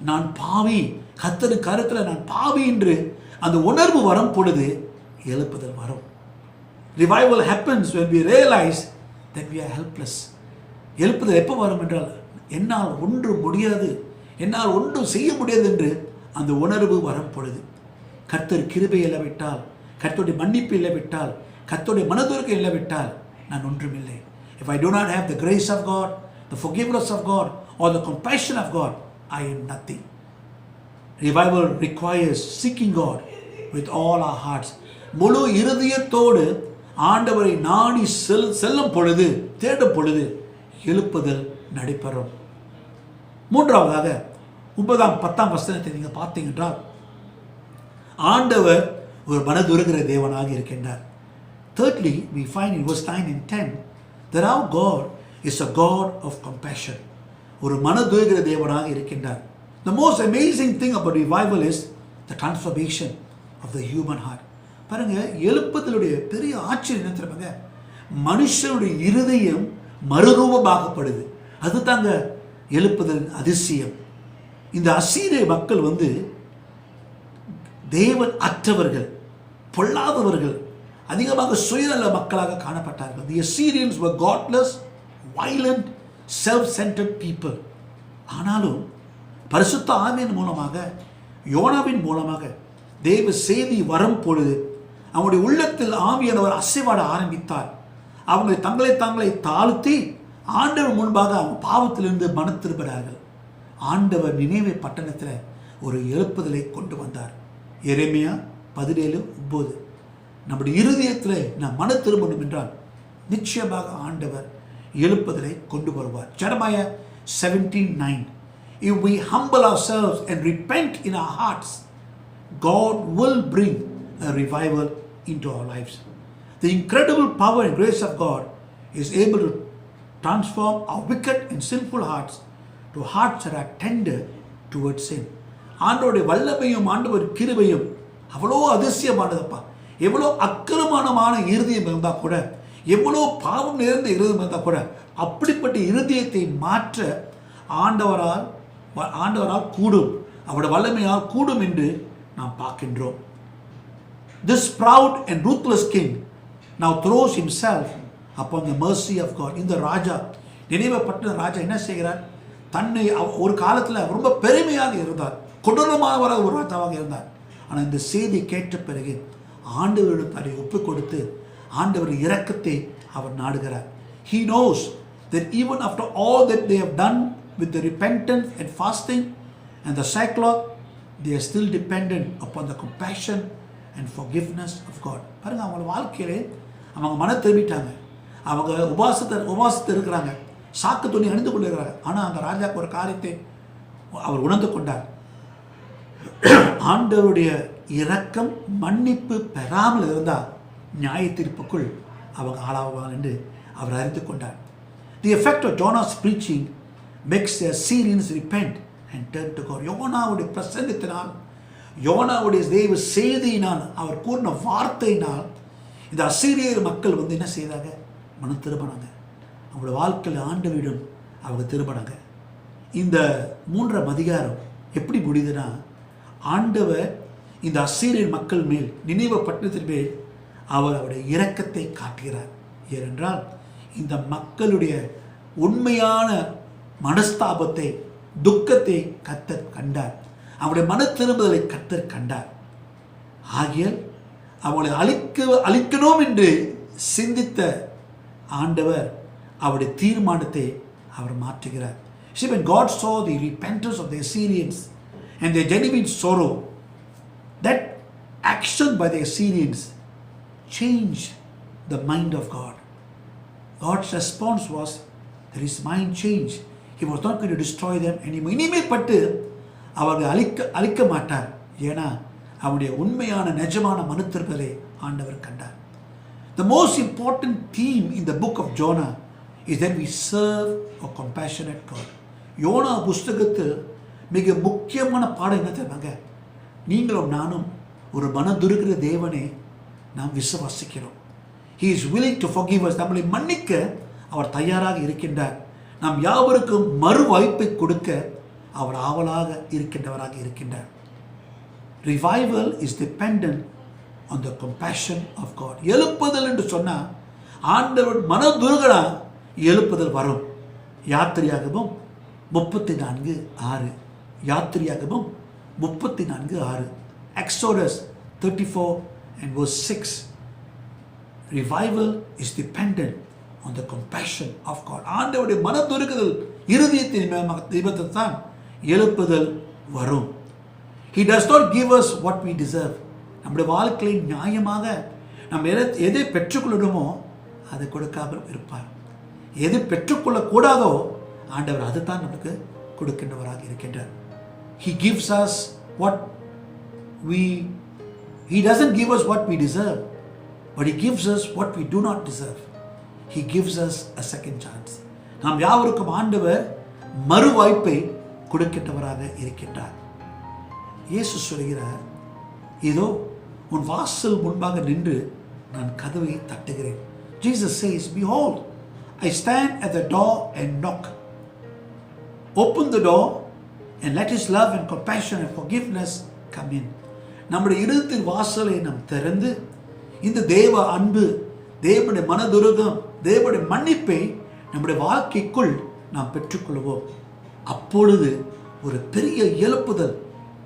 நான் பாவி, கர்த்தரின் கரத்தில் நான் பாவி என்று அந்த உணர்வு வரும் பொழுது எழுப்புதல் வரும். Revival happens when we realize that we are helpless. எழுப்புதல் எப்போ வரும் என்றால், என்னால் ஒன்றும் முடியாது, என்னால் ஒன்றும் செய்ய முடியாது என்று அந்த உணர்வு வரும் பொழுது. கர்த்தர் கிருபை இல்லாவிட்டால், கர்த்தருடைய மன்னிப்பு இல்லாவிட்டால், கர்த்தருடைய மனதுருக்கம் இல்லாவிட்டால் நான் ஒன்றுமில்லை. If I do not have the grace of God, the forgiveness of God, or the compassion of God, I am nothing. Revival requires seeking God with all our hearts. முழு இருதயத்தோடு ஆண்டவரை நாடி செல்லும் பொழுது, தேடும் பொழுது எழுப்புதல் நடைபெறும். மூன்றாவதாக 9ஆம் 10ஆம் வசனத்தை நீங்கள் பார்த்தீங்கன்றால், ஆண்டவர் ஒரு மனதுருகிற தேவனாக இருக்கின்றார். Thirdly, we find in verse 9 and 10 that our God is a God of compassion. ஒரு மனதுருகிற தேவனாக இருக்கின்றார். The most amazing thing about revival is the transformation of the human heart. பாருங்க, எழுப்புதலுடைய பெரிய ஆச்சரியம் என்ன தெரியுமாங்க? மனுஷனுடைய இருதயம் மறுரூபமாகப்படுது. அது தாங்க எழுப்புதலின் அதிசயம். இந்த அசீரிய மக்கள் தேவன் அற்றவர்கள், பொல்லாதவர்கள், அதிகமாக சுயநல மக்களாக காணப்பட்டார்கள். The Assyrians were godless, violent, self-centered people. ஆனாலும் பரிசுத்த ஆவியின் மூலமாக, யோனாவின் மூலமாக தேவ செய்தி வரும் பொழுது அவனுடைய உள்ளத்தில் ஆவியானவர் அசைவாட ஆரம்பித்தார். அவங்க தங்களை தாழ்த்தி ஆண்டவர் முன்பாக அவங்க பாவத்திலிருந்து மனம் திரும்புகிறார்கள். ஆண்டவர் நினைவே பட்டணத்தில் ஒரு எழுப்புதலை கொண்டு வந்தார். எரேமியா 17:9. நம்முடைய இருதயத்தில் நாம் மன திரும்பணும் என்றால் நிச்சயமாக ஆண்டவர் எழுப்புதலை கொண்டு வருவார். Jeremiah 17:9. If we humble ourselves and repent in our hearts, God will bring a revival into our lives. The incredible power and grace of God is able to transform our wicked and sinful hearts to hearts that are tender towards Him. ஆண்டவருடைய வல்லமையும் ஆண்டவர் கிருபையும் அவ்வளோ அதிசயமானதப்பா. எவ்வளோ அக்கிரமமான இருதயம் இருந்தால் கூட, எவ்வளோ பாவம் நிறைந்த இருதயம் இருந்தால் கூட, அப்படிப்பட்ட இருதயத்தை மாற்ற ஆண்டவரால் கூடும், அவருடைய வல்லமையால் கூடும் என்று நாம் பார்க்கின்றோம். This proud and ruthless king now throws himself upon the mercy of God. இந்த ராஜா, நினைவே பட்டண ராஜா என்ன செய்கிறார்? தன்னை ஒரு காலத்தில் ரொம்ப பெருமையாக இருந்தார், கொடூரமானவராக ஒரு ராஜாவாக இருந்தார். ஆனால் இந்த செய்தி கேட்ட பிறகு ஆண்டவரிடம் தன்னை ஒப்பு கொடுத்து ஆண்டவர் இரக்கத்தை அவர் நாடுகிறார். He knows that even after all that they have done with the repentance and fasting and the sackcloth, they are still dependent upon the compassion and forgiveness of God. பாருங்க, அவங்க வாழ்க்கையிலே அவங்க மன திரும்பிட்டாங்க, அவங்க உபாசத்தை இருக்கிறாங்க, சாக்கு துணி அணிந்து கொண்டிருக்கிறாங்க. ஆனால் அந்த ராஜாவுக்கு ஒரு காரியத்தை அவர் உணர்ந்து கொண்டார். ஆண்டவருடைய இரக்கம் மன்னிப்பு பெறாமல் இருந்தால் நியாய தீர்ப்புக்குள் அவங்க ஆளாவாங்க என்று அவர் அறிந்து கொண்டார். The effect of Jonah's preaching makes the Assyrians repent and turn to God. யோனாவுடைய பிரசங்கத்தினால், யோனாவுடைய தெய்வ செய்தியினால், அவர் கூறின வார்த்தையினால் இந்த அசீரியர் மக்கள் என்ன செய்தாங்க? மனம் திரும்பினாங்க. அவங்களோட வாழ்க்கையில் ஆண்டவரிடம் அவங்க திரும்பினாங்க. இந்த 3ஆம் அதிகாரம் எப்படி முடியுதுன்னா, ஆண்டவர் இந்த அசீரியர் மக்கள் மேல், நினிவே பட்டணத்தின் மேல் அவருடைய இரக்கத்தை காட்டுகிறார். ஏனென்றால் இந்த மக்களுடைய உண்மையான மனஸ்தாபத்தை, துக்கத்தை கர்த்தர் கண்டார். அவருடைய மன திரும்புதலை கர்த்தர் கண்டார். ஆகியால் அவளை அழிக்கணும் என்று சிந்தித்த ஆண்டவர் அவருடைய தீர்மானத்தை அவர் மாற்றுகிறார். See, when God saw the repentance of the Assyrians and their genuine sorrow, that action by the Assyrians changed the mind of God. God's response was that his mind changed. He was not going to destroy them anymore. இனிமேல் பட்டு அவர்கள் அழிக்க மாட்டார். ஏன்னா அவருடைய உண்மையான நிஜமான மனுத்திருப்பதை ஆண்டவர் கண்டார். The most important theme in the book of Jonah is that we serve a compassionate God. யோனா புஸ்தகத்தில் மிக முக்கியமான பாடம் என்ன தெரியுமாங்க? நீங்களும் நானும் ஒரு மனதுருகிற தேவனை நாம் விசுவாசிக்கிறோம். He is willing to forgive us. நம்மளை மன்னிக்க அவர் தயாராக இருக்கின்றார். நாம் யாவருக்கும் மறு வாய்ப்பை கொடுக்க அவர் ஆவலாக இருக்கின்றவராக இருக்கின்றார். Revival is dependent on the compassion of God. எழுப்புதல் என்று சொன்னால் ஆண்டவர் மனதுருகனா எழுப்புதல் வரும். யாத்திரையாகமும் 34:6. யாத்திரையாகமும் 34:6. Exodus 34 and verse 6. Revival is dependent on the compassion of God. ஆண்டவருடைய மனதுருகுதல் இருதயத்தின் நிமித்தம் தான் எழுப்புதல் வரும். He does not give us what we deserve. நம்முடைய வாழ்க்கையில் நியாயமாக நம்ம எதை பெற்றுக்கொள்ளணுமோ அதை கொடுக்காமல் இருப்பார். எது பெற்றுக்கொள்ளக்கூடாதோ ஆண்டவர் அதை தான் நமக்கு கொடுக்கின்றவராக இருக்கின்றார். He gives us what He doesn't give us what we deserve, but He gives us what we do not deserve. He gives us a second chance. நாம் யாவருக்கும் ஆண்டவர் மறு வாய்ப்பை கொடுக்கின்றவராக இருக்கின்றார். இயேசு சொல்கிறார், இதோ உன் வாசல் முன்பாக நின்று நான் கதவை தட்டுகிறேன். Jesus says, behold, I stand at the door and knock. Open the door and let His love and compassion and forgiveness come in. நம்முடைய இருதயத்தின் வாசலை நாம் திறந்து இந்த தேவ அன்பு, தேவனுடைய மனதுருகம், தேவனுடைய மன்னிப்பை நம்முடைய வாழ்க்கைக்குள் நாம் பெற்றுக்கொள்வோம். அப்பொழுது ஒரு பெரிய எழுப்புதல்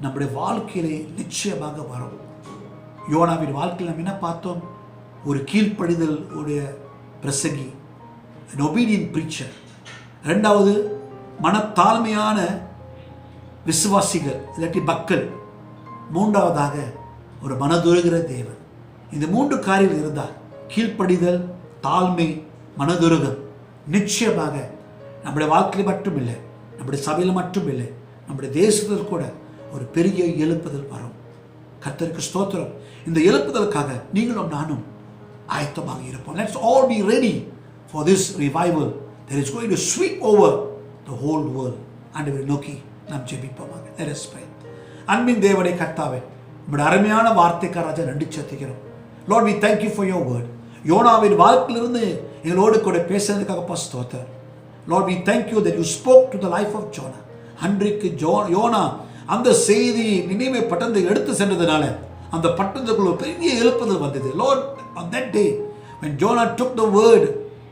நம்முடைய வாழ்க்கையிலே நிச்சயமாக வரும். யோனாவின் வாழ்க்கையில் நாம் என்ன பார்த்தோம்? ஒரு கீழ்ப்படிதல் உடைய பிரசங்கி, an obedient preacher. ரெண்டாவது மனத்தாழ்மையான விசுவாசிகள் இல்லாட்டி மக்கள். மூன்றாவதாக ஒரு மனதுருகிற தேவன். இந்த 3 காரியங்கள் இருந்தால், கீழ்ப்படிதல், தாழ்மை, மனதுருகம், நிச்சயமாக நம்முடைய வாழ்க்கையில் மட்டும் இல்லை, நம்முடைய சபையில் மட்டும் இல்லை, நம்முடைய தேசத்தில் கூட ஒரு பெரிய எழுப்புதல் வரும். கர்த்தருக்கு ஸ்தோத்திரம். இந்த எழுப்புதலுக்காக நீங்களும் நானும் ஆயத்தமாக இருப்போம். Let's all be ready for this revival that is going to sweep over the whole world. ஆண்டவரை நோக்கி நாம் ஜெபிப்போமாக. Let us pray. அன்பின் தேவனே கர்த்தாவே, உம்முடைய அருமையான வார்த்தைக்காக ராஜா நன்றி செலுத்துகிறோம். Lord, we thank you for your word. யோனாவின் வாழ்க்கையிலிருந்து எங்களோடு கூட பேசுறதுக்காக ஸ்தோத்திரம். Lord, we thank you that you spoke to the life of Jonah. அன்றைக்கு யோனா அந்த செய்தி நினிவே பட்டணத்தை எடுத்து சென்றதுனால அந்த பட்டணத்துக்குள்ள பெரிய எழுப்புதல் வந்தது. Lord, on that day when Jonah took the word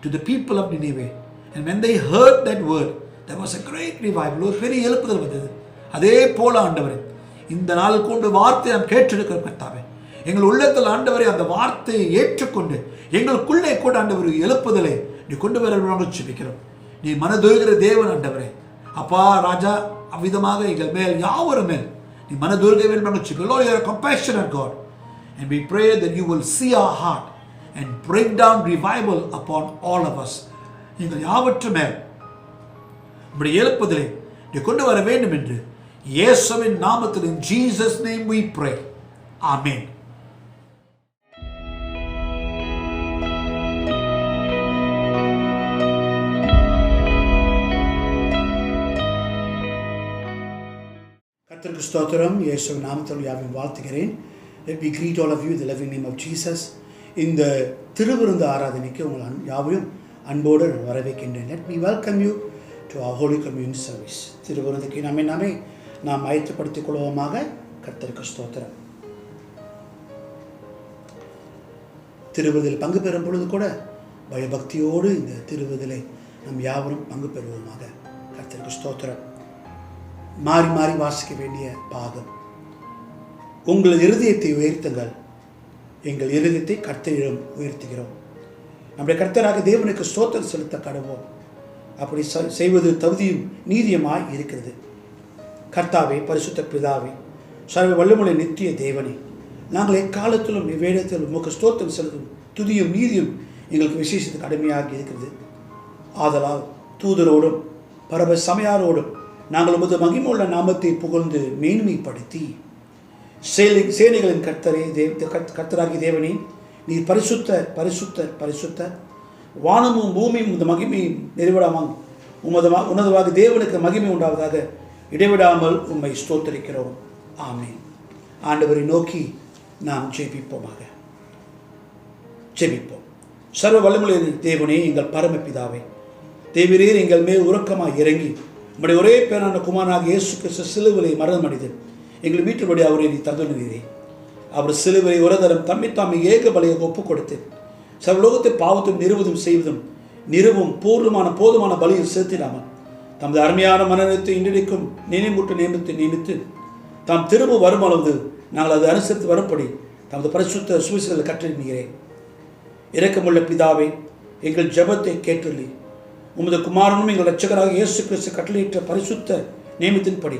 to the people of Nineveh, and when they heard that word, there was a great revival. ஒரு பெரிய எழுப்புதல் வந்தது. அதே போல ஆண்டவரே, இந்த நாளுக்கு உண்டு வார்த்தை நாம் கேட்டெடுக்கிற கர்த்தாவே, எங்கள் உள்ளத்தில் ஆண்டவரே அந்த வார்த்தையை ஏற்றுக்கொண்டு எங்களுக்குள்ளே கூட ஆண்டவர் எழுப்புதலை நீ கொண்டு வர நாங்கள் ஜெபிக்கிறோம். நீ மனதுருகிற தேவன் ஆண்டவரே. அப்பா ராஜா, அவ்விதமாக எங்கள் மேல் யாவரும் மேல் நீ மனதுருக வேண்டும் நாங்கள் ஜெபிக்கிறோம். Lord, you are a compassionate God, and we pray that you will see our heart and bring down revival upon all of us. நீங்கள் யாவற்று மேல் உம்முடைய எழுப்புதலை நீ கொண்டு வர வேண்டும் என்று இயேசுவின் நாமத்தில், in Jesus name we pray. Amen. கர்த்தருக்கு ஸ்தோத்திரம். இயேசுவின் நாமத்தில் யாவையும் வாழ்த்துகிறேன். Let me greet all of you in the loving name of Jesus. இந்த திருவிருந்து ஆராதனைக்கு உங்கள் யாவையும் அன்போடு நான் வரவேற்கின்றேன். Let me welcome you to our Holy Communion service. திருவிருந்துக்கு நாமே நாம் ஆயத்தப்படுத்திக் கொள்வோமாக. கர்த்தருக்கு ஸ்தோத்திரம். திருவிருந்தில் பங்கு பெறும் பொழுது கூட பயபக்தியோடு இந்த திருவிருந்திலை நாம் யாவரும் பங்கு பெறுவோமாக. கர்த்தருக்கு ஸ்தோத்திரம். மாறி மாறி வாசிக்க வேண்டிய பாகம். உங்கள் இருதயத்தை உயர்த்துங்கள், எங்கள் இருதயத்தை கர்த்தரிடம் உயர்த்துகிறோம். நம்முடைய கர்த்தராக தேவனுக்கு ஸ்தோத்திரம் செலுத்த கடவோம். அப்படி செய்வது தகுதியும் நீதியமாய் இருக்கிறது. கர்த்தாவே, பரிசுத்த பிதாவே, சர்வ வல்லமுள்ள நித்திய தேவனே, நாங்கள் எக்காலத்திலும் இவ்வேடத்திலும் உமக்கு ஸ்தோத்திரம் செலுத்தும் துதியும் நீதியும் எங்களுக்கு விசேஷத்துக்கு கடமையாக இருக்கிறது. ஆதலால் தூதரோடும் பரப சமையாரோடும் நாங்கள் உமது மகிமுள்ள நாமத்தை புகழ்ந்து மேன்மைப்படுத்தி, சேனைகளின் கர்த்தரே, கர்த்தராகிய தேவனே, நீர் பரிசுத்தர் பரிசுத்தர் பரிசுத்தர், வானமும் பூமியும் இந்த மகிமையும் நிறைவிடாமல் உன்னதமாக தேவனுக்கு மகிமை உண்டாவதாக இடைவிடாமல் உம்மை ஸ்தோத்தரிக்கிறோம். ஆமென். ஆண்டவரை நோக்கி நாம் ஜெபிப்போமாக. ஜெபிப்போம். சர்வ வல்லமுள்ள தேவனே, எங்கள் பரமபிதாவே, தேவரீர் எங்கள் மேல் உறக்கமாக இறங்கி நம்முடைய ஒரே பேரான குமாரனாக இயேசு கிறிஸ்து சிலுவிலை மரணம் அடைந்து எங்கள் வீட்டுபடி அவரை நீ தந்துனீரே. அவர் சிலுவை ஒரு தரம் தம்மை தாமை ஏக பலியாக ஒப்புக் கொடுத்து சர்வலோகத்தை பாவத்தும் நிறுவும் போதுமான பலியில் செலுத்திடாமல் தமது அருமையான மனநலத்தை இன்றைக்கும் நியமித்து தாம் திரும்ப வரும் அளவு நாங்கள் அதை அனுசரித்து வரப்படி தமது பரிசுத்த சுவிசேஷங்களை கற்றிருக்கிறேன். இரக்கமுள்ள பிதாவே, எங்கள் ஜெபத்தை கேட்டுள்ளி உமது குமாரனும் எங்கள் இரட்சகராக இயேசு கிறிஸ்து கட்டளையிட்ட பரிசுத்த நியமத்தின்படி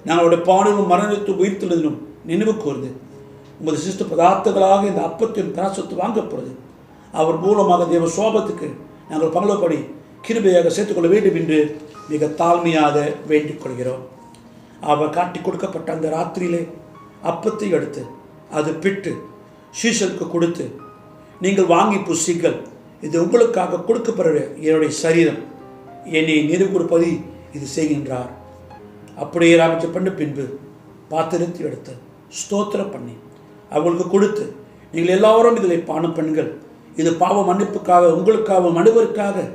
நாங்களுடைய பாடலும் மரணத்து உயிர்த்தெழுதலும் நினைவு கூர்ந்து உமது சிஸ்ட பதார்த்தங்களாக இந்த அப்பத்தின் பிராசத்து வாங்கப்படுது அவர் மூலமாக தேவ சோபத்துக்கு நாங்கள் பங்களப்படி கிருபையாக சேர்த்துக்கொள்ள வேண்டும் என்று மிக தாழ்மையாக வேண்டிக் கொள்கிறோம். அவர் காட்டி கொடுக்கப்பட்ட அந்த ராத்திரியிலே அப்பத்தை எடுத்து அது பிட்டு சீஷருக்கு கொடுத்து, நீங்கள் வாங்கி புசிங்கள், இது உங்களுக்காக கொடுக்கப்படுற என்னுடைய சரீரம், என்னை நிறுவப்படி இது செய்கின்றார். அப்படியே ராமிச்ச பண்ண பின்பு பாத்திரத்தை எடுத்து ஸ்தோத்திரம் பண்ணி அவங்களுக்கு கொடுத்து, நீங்கள் எல்லாரும் இதில் பானம் பண்ணுங்கள், இது பாவ மன்னிப்புக்காக உங்களுக்காகவும் அனைவருக்காக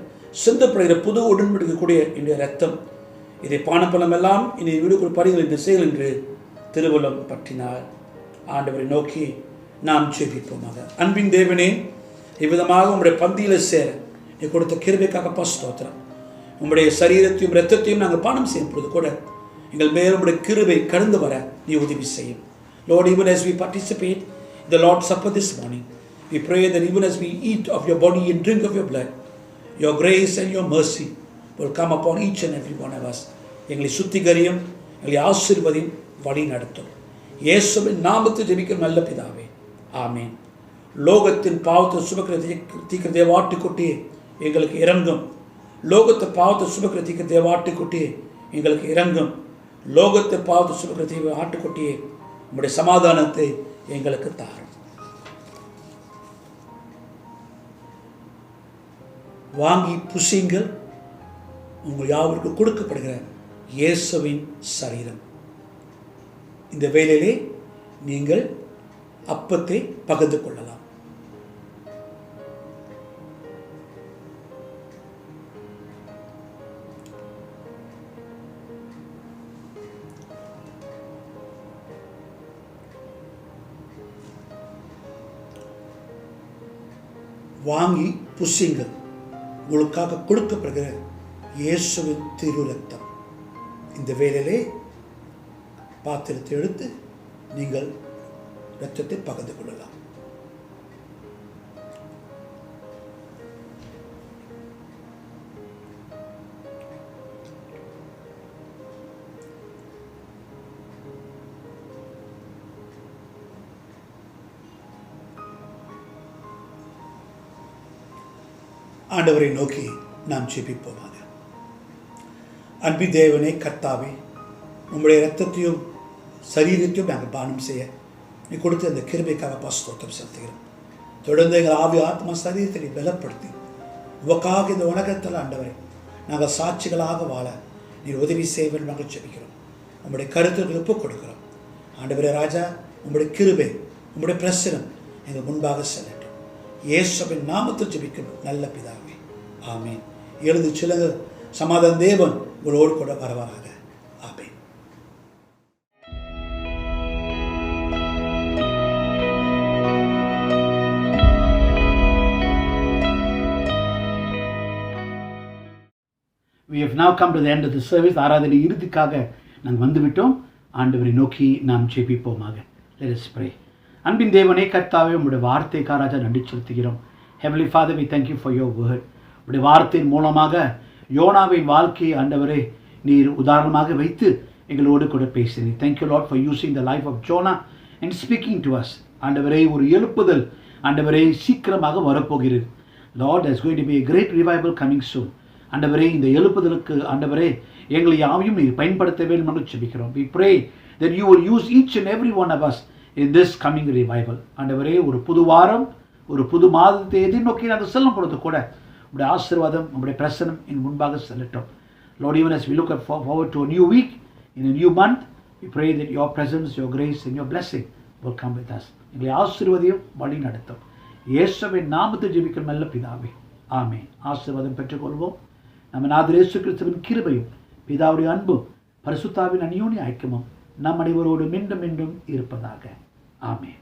சிந்தப்படுகிற புது உடன்படிக்கக்கூடிய என்னுடைய ரத்தம், இதை பானப்பலம் எல்லாம் இனி வீடுக்குள் பறிகள் என்று செயல் என்று திருவள்ளம் பற்றினார். ஆண்டவரை நோக்கி நாம் ஜெபிப்போமாக. அன்பின் தேவனே, இவ்விதமாக உங்களுடைய பந்தியில் சேர நீ கொடுத்த கிருபைக்காக ஸ்தோத்திரம். உங்களுடைய சரீரத்தையும் இரத்தத்தையும் நாங்கள் பானம் செய்யும் பொழுது கூட எங்கள் மேல் உங்களுடைய கிருபை கடந்து வர நீ உதவி செய்யும். Lord, even as we participate in the Lord's Supper this morning, we pray that even as we eat of your body and drink of your blood, your grace and your mercy will come upon each and every one of us. எங்களை சுத்திகரியும், எங்களை ஆசீர்வதியும், வழி நடத்தும். இயேசுவின் நாமத்தில் ஜெபிக்கும் நல்ல பிதாவே, ஆமென். லோகத்தின் பாவத்தை சுமக்கிற தீக்கிற தேவாட்டுக்குட்டியே எங்களுக்கு இறங்கும். லோகத்தை பாவத்தை சுமக்கிற தீக்கிற தேவாட்டுக்குட்டியே எங்களுக்கு இறங்கும். லோகத்தை பாவத்தை சுமக்கிற தேவ ஆட்டுக்குட்டியே உம்முடைய சமாதானத்தை எங்களுக்கு தாரும். வாங்கி புசிங்கள், உங்கள் யாவருக்கு கொடுக்கப்படுகிற இயேசுவின் சரீரம். இந்த வேளையிலே நீங்கள் அப்பத்தை பகிர்ந்து கொள்ளலாம். வாங்கி புசிங்கள், உங்களுக்காக கொடுக்கப்படுகிற இயேசுவின் திரு ரத்தம். இந்த வேளையிலே பாத்திரத்தை எடுத்து நீங்கள் இரத்தத்தை பகிர்ந்து கொள்ளலாம். ஆண்டவரை நோக்கி நாம் ஜெபிப்போமாக. அன்பின் தேவனே, கர்த்தாவே, உம்முடைய இரத்தத்தையும் சரீரத்தையும் நாங்கள் பானம் செய்ய நீ கொடுத்து அந்த கிருபைக்காக ஸ்தோத்திரம் செலுத்துகிறோம். தொடர்ந்து எங்கள் ஆவி ஆத்மா சரீரத்தை நீ பலப்படுத்தி உமக்காக இந்த உலகத்தில் ஆண்டவரை நாங்கள் சாட்சிகளாக வாழ நீர் உதவி செய்வன் நாங்கள் ஜெபிக்கிறோம். உம்முடைய கருத்துக்கள் ஒப்புக் கொடுக்கிறோம். ஆண்டவரே ராஜா, உம்முடைய கிருபை, உம்முடைய பிரசனம் எங்கள் முன்பாக செல்லட்டும். இயேசுவின் நாமத்தில் ஜெபிக்கணும் நல்ல பிதாவே, ஆமென். எழுந்து சிலங்க. சமாதான தேவன் உங்களோடு கூட வரவாராக. ஆமென். We have now come to the end of the service. ஆராதனை இறுதிக்காக நாங்கள் வந்துவிட்டோம். ஆண்டவரை நோக்கி நாம் ஜெபிப்போமாக. Let us pray. அன்பின் தேவனே, கர்த்தாவே, உம்முடைய வார்த்தைக்காக ராஜா நன்றி செலுத்துகிறோம். Heavenly Father, we thank you for your word. உம்முடைய வார்த்தையின் மூலமாக யோனாவின் வாழ்க்கையை ஆண்டவரே நீர் உதாரணமாக வைத்து எங்களோடு கூட பேசினீர். Thank you Lord for using the life of Jonah and speaking to us. ஆண்டவரே, ஒரு எழுப்புதல் ஆண்டவரே சீக்கிரமாக வரப்போகிறது. Lord, there's going to be a great revival coming soon. ஆண்டவரே, இந்த எழுப்புதலுக்கு ஆண்டவரே எங்களை யாவையும் நீர் பயன்படுத்த வேண்டும் என்று ஜெபிக்கிறோம். We pray that you will use each and every one of us in this coming revival. ஆண்டவரே, ஒரு புது வாரம், ஒரு புது மாதத்தை எதிர்நோக்கி நாங்கள் செல்லும் பொழுது கூட உம்முடைய ஆசீர்வாதம், உம்முடைய பிரசனம் என் முன்பாக செல்லட்டும். Lord, even as we look forward to a new week, in a new month, we pray that your presence, your grace and your blessing will come with us. எங்களை ஆசீர்வதியும் வழி நடத்தும். இயேசுவின் நாமத்தில் ஜெபிக்கும் நல்ல பிதாவே, ஆமென். ஆசீர்வாதம் பெற்றுக்கொள்வோம். நம்ம நாதர் இயேசு கிறிஸ்துவின் கிருபையும் பிதாவுடைய அன்பும் பரிசுத்தாவின் அந்யோன்ய ஐக்கியமும் நம் அனைவரோடு மீண்டும் மீண்டும் இருப்பதாக. ஆமென்.